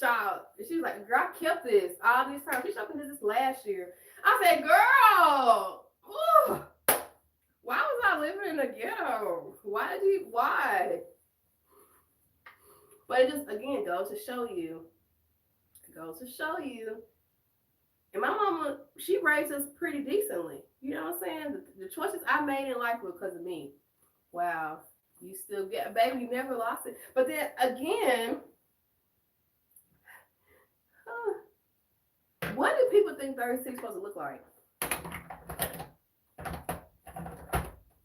shocked. She was like, "Girl, I kept this all these times. She showed me this last year." I said, "Girl, ooh, why was I living in the ghetto? Why?" But it just again goes to show you. It goes to show you. And my mama, she raised us pretty decently. You know what I'm saying? The choices I made in life were because of me. Wow. You still get, baby, you never lost it. But then again, what do people think 36 is supposed to look like?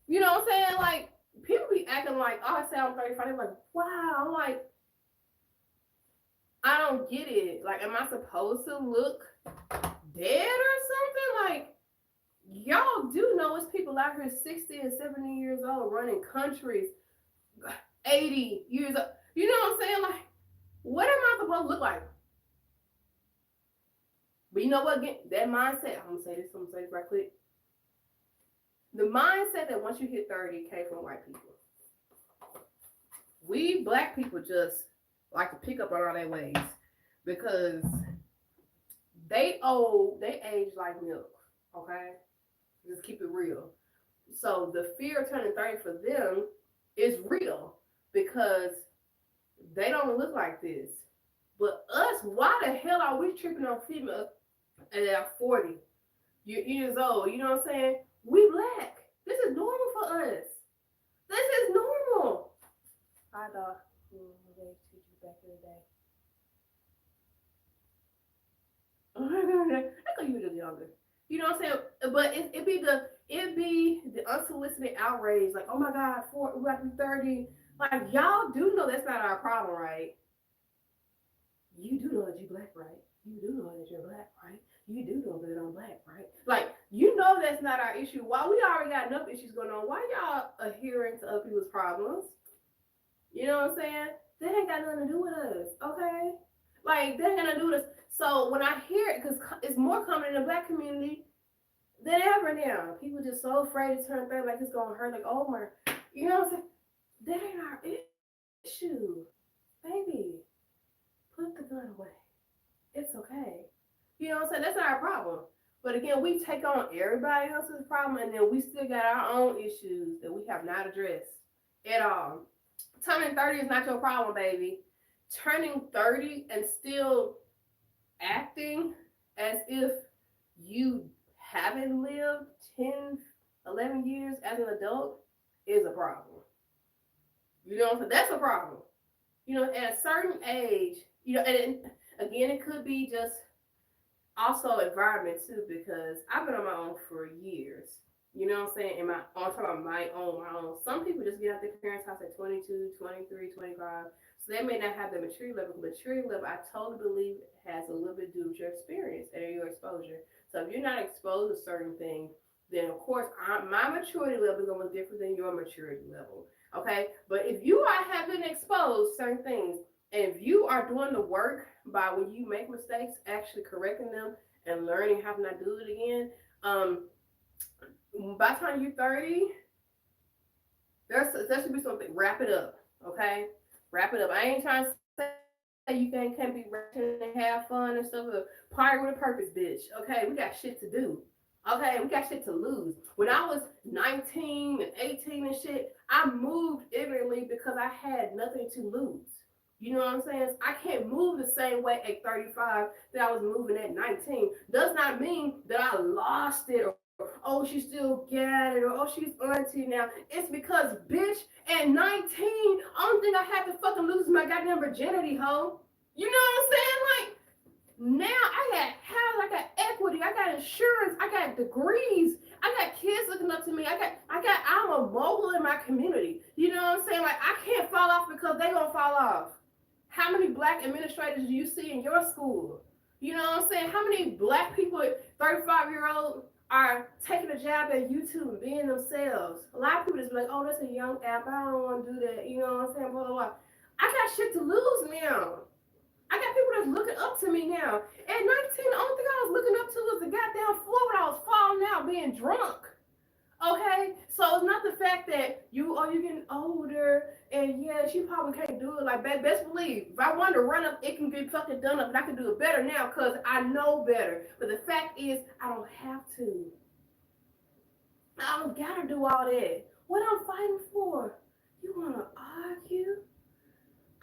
You know what I'm saying? Like, people be acting like, oh, I say I'm 35. They're like, wow. I'm like, I don't get it. Like, am I supposed to look dead or something? Like, y'all do know it's people out here 60 and 70 years old running countries, 80 years old. You know what I'm saying? Like, what am I supposed to look like? But you know what? Again, that mindset, I'm gonna say this right quick. The mindset that once you hit 30 came from white people. We black people just like to pick up on all their ways because they age like milk, okay? Just keep it real. So the fear of turning 30 for them is real because they don't look like this. But us, why the hell are we tripping on females at 40 years old? You know what I'm saying? We black. This is normal for us. This is normal. I thought they teach you back in the day. I thought you were just younger. You know what I'm saying? But it be the unsolicited outrage, like, oh my God, we got to be 30. Like, y'all do know that's not our problem, right? You do know that you're black, right? You do know that you're black, right? You do know that I'm black, right? Like, you know that's not our issue. Why we already got enough issues going on? Why y'all adhering to other people's problems? You know what I'm saying? That ain't got nothing to do with us, okay? Like, that ain't got nothing to do with us. So when I hear it, because it's more common in the black community than ever now. People just so afraid to turn 30, like it's going to hurt, like, oh my, you know what I'm saying? That ain't our issue. Baby, put the gun away. It's okay. You know what I'm saying? That's not our problem. But again, we take on everybody else's problem, and then we still got our own issues that we have not addressed at all. Turning 30 is not your problem, baby. Turning 30 and still acting as if you haven't lived 10, 11 years as an adult is a problem. You know what I'm saying? That's a problem. You know, at a certain age, you know, and Again, it could be just also environment too, because I've been on my own for years. You know what I'm saying? I'm talking about my own. Some people just get out their parents' house at 22, 23, 25. So they may not have the maturity level. Maturity level, I totally believe, has a little bit to do with your experience and your exposure. So if you're not exposed to certain things, then of course my maturity level is going to be different than your maturity level. Okay? But if you are having exposed certain things, and if you are doing the work by when you make mistakes, actually correcting them and learning how to not do it again, by the time you're 30, there should be something. Wrap it up, okay? Wrap it up. I ain't trying to say you can't be ratchet and have fun and stuff. Party with a purpose, bitch. Okay, we got shit to do. Okay, we got shit to lose. When I was 19 and 18 and shit, I moved ignorantly because I had nothing to lose. You know what I'm saying? I can't move the same way at 35 that I was moving at 19. Does not mean that I lost it, or oh, she still got it, or oh, she's auntie now. It's because, bitch, at 19, only thing I had to fucking lose is my goddamn virginity, ho. You know what I'm saying? Like, now I got house, I got equity, I got insurance, I got degrees, I got kids looking up to me. I'm a mogul in my community. You know what I'm saying? Like, I can't fall off because they gonna fall off. How many black administrators do you see in your school? You know what I'm saying? How many black people, 35-year-old, are taking a job at YouTube and being themselves? A lot of people just be like, oh, that's a young app. I don't want to do that. You know what I'm saying? Blah, blah, blah. I got shit to lose now. I got people that's looking up to me now. At 19, the only thing I was looking up to was the goddamn floor when I was falling out being drunk. Okay, so it's not the fact that you're getting older and yeah, she probably can't do it. Like, best believe, if I wanted to run up, it can get fucking done up, and I can do it better now because I know better. But the fact is, I don't have to. I don't gotta do all that. What I'm fighting for? You wanna argue?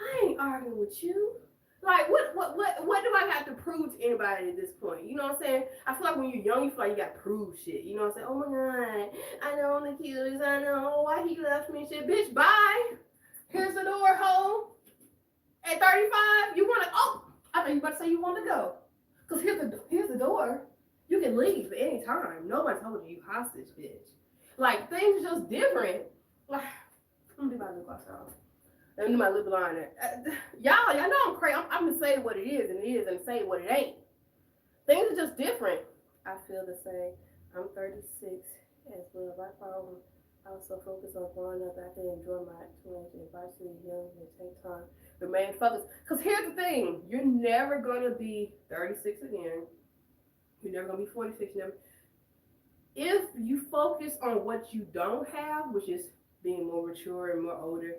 I ain't arguing with you. Like, what do I have to prove to anybody at this point? You know what I'm saying? I feel like when you're young, you feel like you got to prove shit. You know what I'm saying? Oh my God, I know I'm the cutest. I know why he left me. Shit, bitch, bye. Here's the door, ho. At 35, you want to? Oh, I thought you about to say you want to go. Cause here's the door. You can leave at any time. Nobody told you hostage, bitch. Like, things just different. Like, I'm gonna do my new class off. Let me do my lip liner. Y'all know I'm crazy. I'm gonna say what it is, and say what it ain't. Things are just different. I feel the same. I'm 36 as well. My problem. I was so focused on growing up. I can enjoy my 20s and advice to the young and take time. Remain focused. Because here's the thing. You're never going to be 36 again. You're never going to be 46. Never. If you focus on what you don't have, which is being more mature and more older,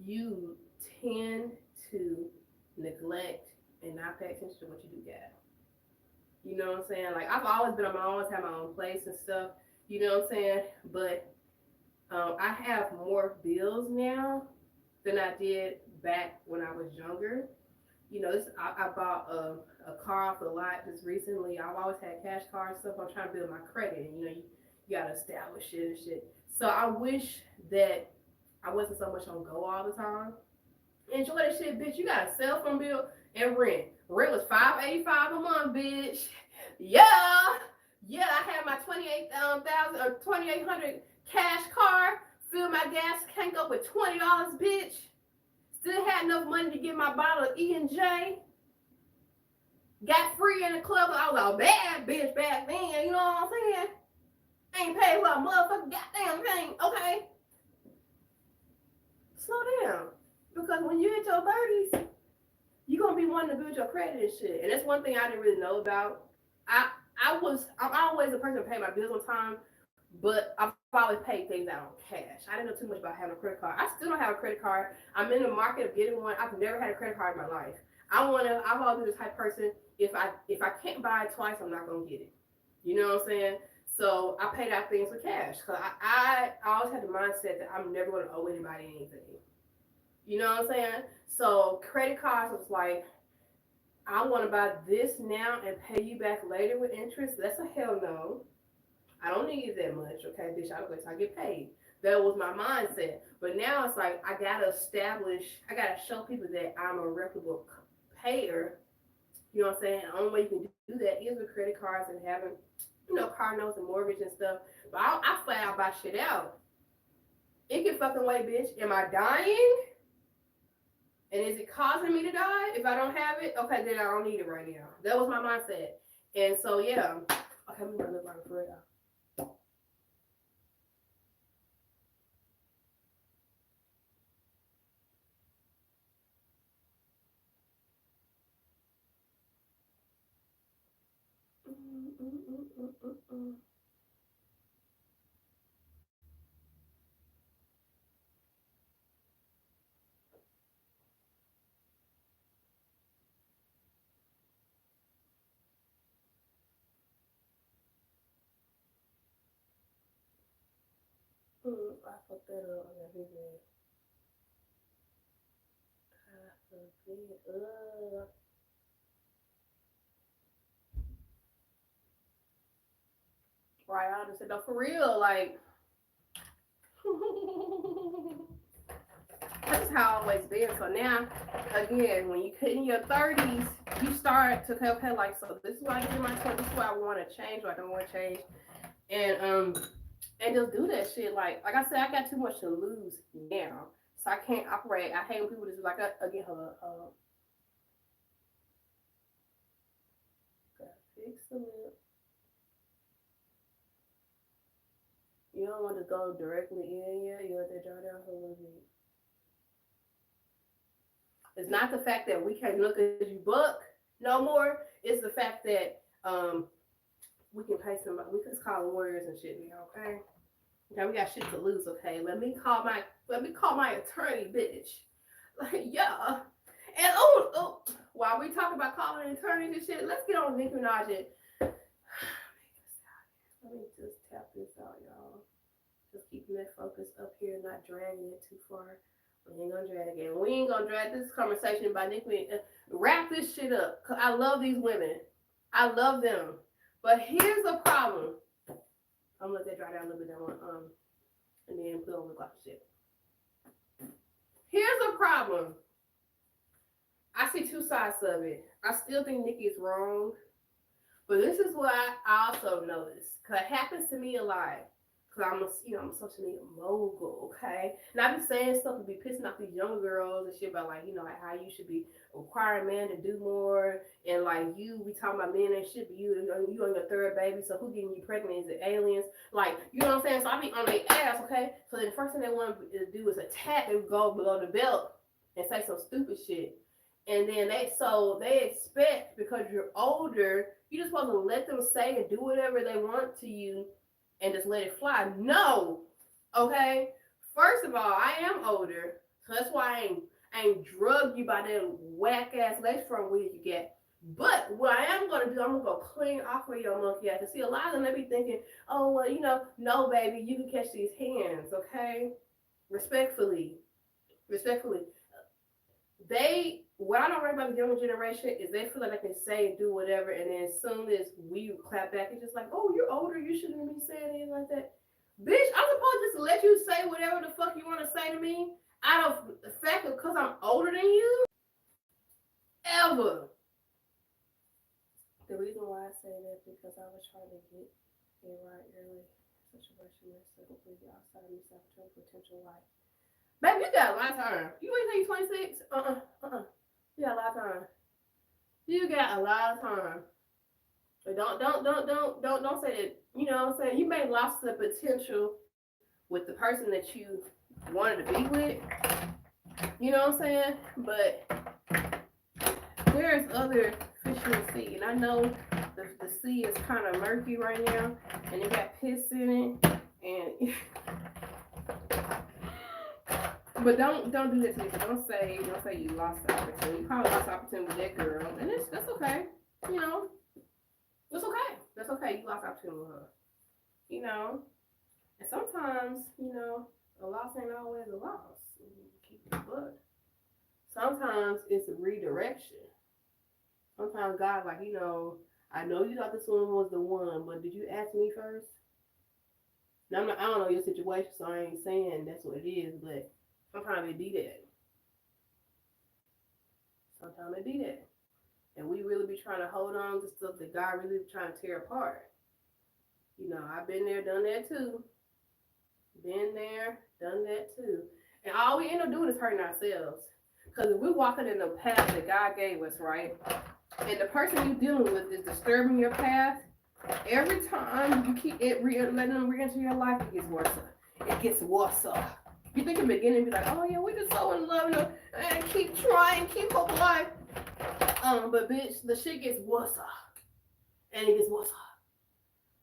you tend to neglect and not pay attention to what you do got. You know what I'm saying? Like, I've always been on my own, always had my own place and stuff. You know what I'm saying? But I have more bills now than I did back when I was younger. You know, I bought a car off the lot just recently. I've always had cash cards and stuff. I'm trying to build my credit, and you gotta establish it and shit. So I wish that I wasn't so much on go all the time. Enjoy that shit, bitch. You got a cell phone bill and rent. Rent was $585 a month, bitch. Yeah, I had my 2,800 cash card. Filled my gas tank up with $20, bitch. Still had enough money to get my bottle of E&J. Got free in the club. I was a bad bitch back then. You know what I'm saying? Ain't paid for a motherfucking goddamn thing. Okay. Slow down. Because when you hit your 30s, you're going to be wanting to build your credit and shit. And that's one thing I didn't really know about. I'm always a person to pay my bills on time, but I've always paid things out on cash. I didn't know too much about having a credit card. I still don't have a credit card. I'm in the market of getting one. I've never had a credit card in my life. I've always been the type of person, if I can't buy it twice, I'm not going to get it. You know what I'm saying? So I paid out things with cash. Because I always had the mindset that I'm never going to owe anybody anything. You know what I'm saying? So credit cards was like, I want to buy this now and pay you back later with interest. That's a hell no. I don't need that much, okay, bitch. I'll wait till I get paid. That was my mindset. But now it's like I gotta show people that I'm a reputable payer You know what I'm saying? The only way you can do that is with credit cards and having, car notes and mortgage and stuff. But I flat out buy shit out. It can fucking wait, bitch. Am I dying? And is it causing me to die if I don't have it? Okay, then I don't need it right now. That was my mindset. And so, yeah. Okay, I'm going to look like for real. I fucked that up. I fucked it up. Right, I understand. No, for real, like, that's how I always been. So now, again, when you get in your 30s, you start to okay, like, so this is what I did in my 20s, this is what I want to change, what I don't want to change. And just do that shit. Like I said, I got too much to lose now. So I can't operate. I hate when people just like, again, gotta fix the lip. You don't want to go directly in yet. You want to draw down a little bit. It's not the fact that we can't look at you buck no more. It's the fact that we can pay somebody. We can call lawyers and shit now. Okay. Okay, we got shit to lose. Okay. Let me call my attorney, bitch. Like, yeah. And while we talk about calling attorneys and shit, let's get on Nicki Minaj. Let me just tap this out, y'all. Just keeping that focus up here, not dragging it too far. We ain't gonna drag it. We ain't gonna drag this conversation by Nicki. Wrap this shit up. Cause I love these women. I love them. But here's the problem. I'm gonna let that dry down a little bit. And then put on the glass shit. Here's the problem. I see two sides of it. I still think Nicki is wrong. But this is what I also noticed. Because it happens to me a lot. Because I'm a social media mogul, okay? And I be saying stuff and be pissing off these young girls and shit about, like, like how you should be requiring men to do more. And, like, you be talking about men and shit, but you on your third baby, so who getting you pregnant? Is it aliens? Like, you know what I'm saying? So I be on their ass, okay? So then the first thing they want to do is attack and go below the belt and say some stupid shit. And then they expect, because you're older, you're just supposed to let them say and do whatever they want to you and just let it fly. No. Okay? First of all, I am older, so that's why I ain't drugged you by that whack ass lace front wig you get. But what I am gonna do, I'm gonna go clean off of your monkey ass. See, a lot of them, they be thinking, oh well, no baby, you can catch these hands, okay? Respectfully. What I don't like about the younger generation is they feel like they can say and do whatever, and then as soon as we clap back, it's just like, oh, you're older, you shouldn't be saying anything like that. Bitch, I'm supposed to just let you say whatever the fuck you want to say to me out of the fact of because I'm older than you? Ever. The reason why I say that because I was trying to get it right early. Situation that's completely outside of myself to a potential life. Baby, you got a lot of time. You ain't say you 26? You got a lot of time. You got a lot of time. But don't say that. You know what I'm saying? You may have lost the potential with the person that you wanted to be with. You know what I'm saying? But there's other fish in the sea, and I know the sea is kind of murky right now, and it got piss in it, and. But don't do that to me. Don't say you lost the opportunity. You probably lost the opportunity with that girl, and that's okay. It's okay. That's okay. You lost the opportunity with her. And sometimes a loss ain't always a loss. Keep it but sometimes it's a redirection. Sometimes God, like I know you thought this one was the one, but did you ask me first? Now I don't know your situation, so I ain't saying that's what it is, but. Sometimes it be that. And we really be trying to hold on to stuff that God really be trying to tear apart. You know, I've been there, done that too. Been there, done that too. And all we end up doing is hurting ourselves. Because if we're walking in the path that God gave us, right? And the person you're dealing with is disturbing your path, every time you keep letting them re-enter your life, it gets worse. It gets worse. You think in the beginning, be like, oh yeah, we're just so in love, and keep trying, keep hope alive. But bitch, the shit gets worse, and it gets worse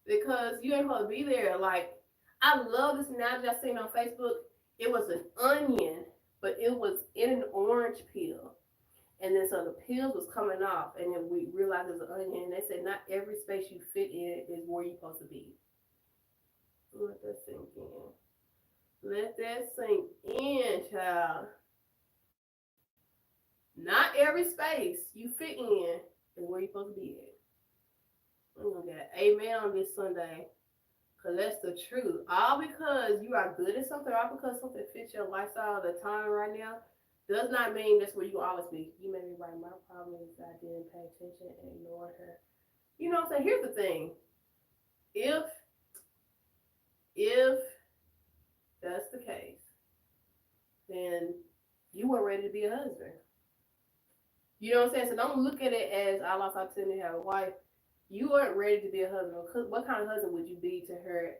because you ain't supposed to be there. Like, I love this analogy I seen on Facebook. It was an onion, but it was in an orange peel. And then so the peels was coming off, and then we realized it was an onion. And they said not every space you fit in is where you're supposed to be. Let that sink in. Let that sink in, child. Not every space you fit in is where you're supposed to be at. I'm gonna get an amen on this Sunday. Because that's the truth. All because you are good at something, all because something fits your lifestyle at the time right now, does not mean that's where you will always be. You may be right. My problem is I didn't pay attention and ignored her. You know what I'm saying? Here's the thing. If that's the case, then you weren't ready to be a husband. You know what I'm saying? So don't look at it as I lost opportunity to have a wife. You weren't ready to be a husband. What kind of husband would you be to her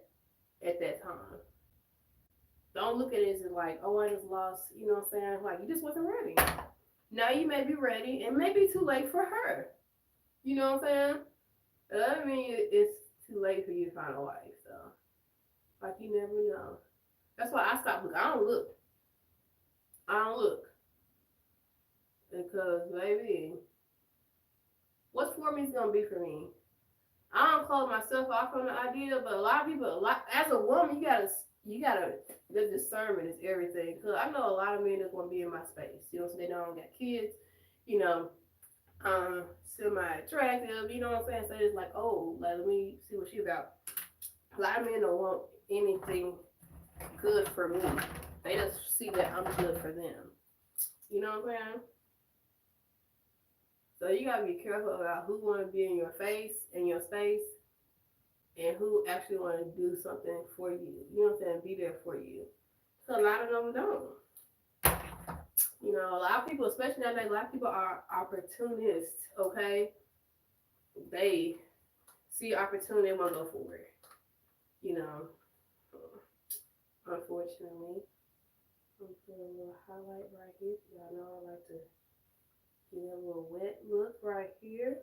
at that time? Don't look at it as like, oh, I just lost, you know what I'm saying? Like, you just wasn't ready. Now you may be ready, and maybe too late for her. You know what I'm saying? I mean, it's too late for you to find a wife, so. Like, you never know. That's why I stopped looking. I don't look. Because, baby, what's for me is going to be for me. I don't close myself off on the idea, but a lot of people, as a woman, you gotta, the discernment is everything. Because I know a lot of men that want to be in my space. You know, so they don't got kids, you know, semi-attractive, you know what I'm saying? So it's like, oh, let me see what she about. A lot of men don't want anything good for me. They just see that I'm good for them. You know what I'm saying? So you gotta be careful about who want to be in your face, in your space, and who actually want to do something for you. You know what I'm saying? Be there for you. So a lot of them don't. You know, a lot of people, especially nowadays, a lot of people are opportunists. Okay, they see opportunity and want to go for it. You know, unfortunately, I'm putting a little highlight right here. Y'all know I like to get a little wet look right here.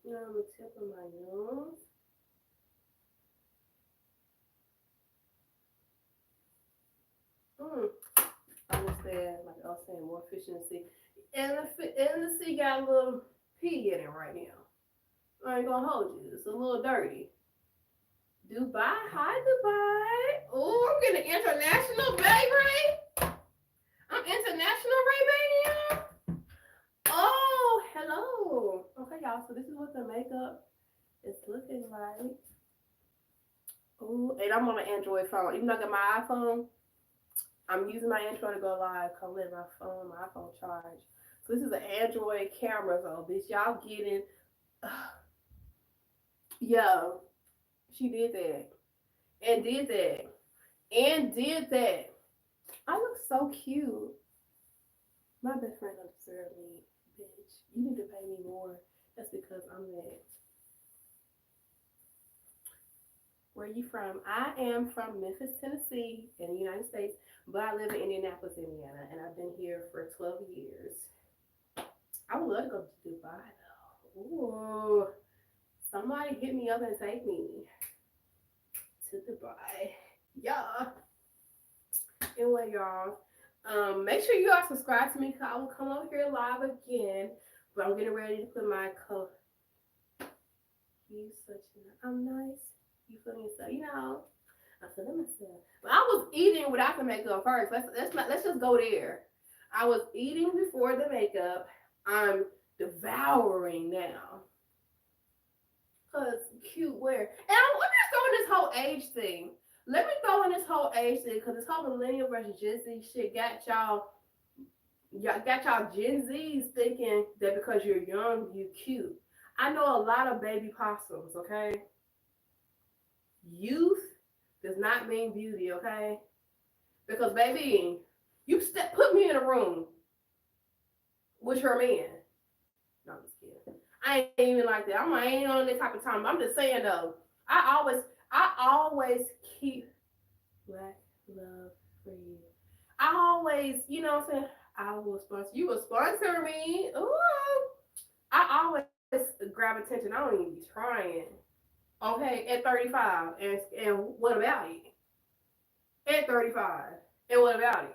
Now on the tip of my nose. I understand, like I was saying, more efficiency. And the sea got a little pee in it right now. I ain't gonna hold you. It's a little dirty. Dubai, hi Dubai. Oh, I'm getting international, baby. I'm international, baby. Oh, hello. Okay, y'all. So this is what the makeup is looking like. Oh, and I'm on an Android phone. Even though I got my iPhone, I'm using my Android to go live. Come let my iPhone charge. So this is an Android camera, so bitch, y'all getting. Yo, she did that. And did that. And did that. I look so cute. My best friend don't deserve me, bitch. You need to pay me more. That's because I'm that. Where are you from? I am from Memphis, Tennessee, in the United States, but I live in Indianapolis, Indiana, and I've been here for 12 years. I would love to go to Dubai, though. Ooh, somebody hit me up and take me to Dubai. Yeah. Anyway, y'all, make sure you are subscribed to me because I will come over here live again. But I'm getting ready to put my coat. I'm nice. You feel me? So, you know, I'm feeling myself. But I was eating without the makeup first. Let's just go there. I was eating before the makeup. I'm devouring now. Cause cute wear. And let me throw in this whole age thing. Let me throw in this whole age thing because this whole millennial versus Gen Z shit got y'all Y'all got y'all Gen Zs thinking that because you're young, you cute. I know a lot of baby possums, okay? Youth does not mean beauty, okay? Because baby, put me in a room with your man. No, I'm just kidding. I ain't even like that. I ain't on that type of time. I'm just saying though. I always keep black love for you. I always, you know what I'm saying? I will sponsor you. Will sponsor me. Ooh. I always grab attention. I don't even be trying. Okay, at 35, and what about it? At 35, and what about it?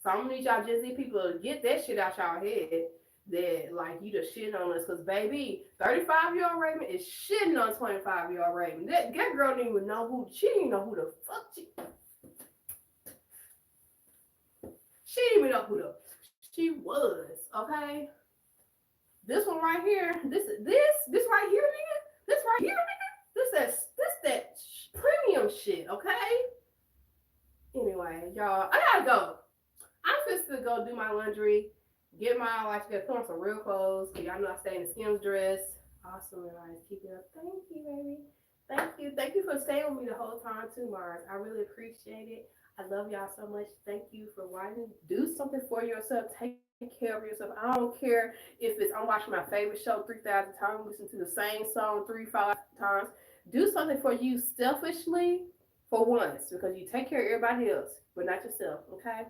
So I'm gonna need y'all Gen Z people to get that shit out y'all head. That like you just shitting on us, cause baby, 35-year-old Raymond is shitting on 25-year-old Raymond. That girl didn't even know who. She didn't even know who the fuck she didn't even know who the she was. Okay, this one right here, this right here, nigga, this right here, nigga, this that premium shit. Okay. Anyway, y'all, I gotta go. I'm just gonna go do my laundry, get my like to put on some real clothes. Cause y'all know I stay in the Skims dress. Awesome, guys. Keep it up. Thank you, baby. Thank you. Thank you for staying with me the whole time too, Mars. I really appreciate it. I love y'all so much. Thank you for watching. Do something for yourself. Take care of yourself. I don't care if it's I'm watching my favorite show 3,000 times, listen to the same song 3, 5 times. Do something for you selfishly for once because you take care of everybody else, but not yourself. Okay.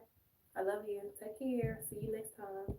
I love you. Take care. See you next time.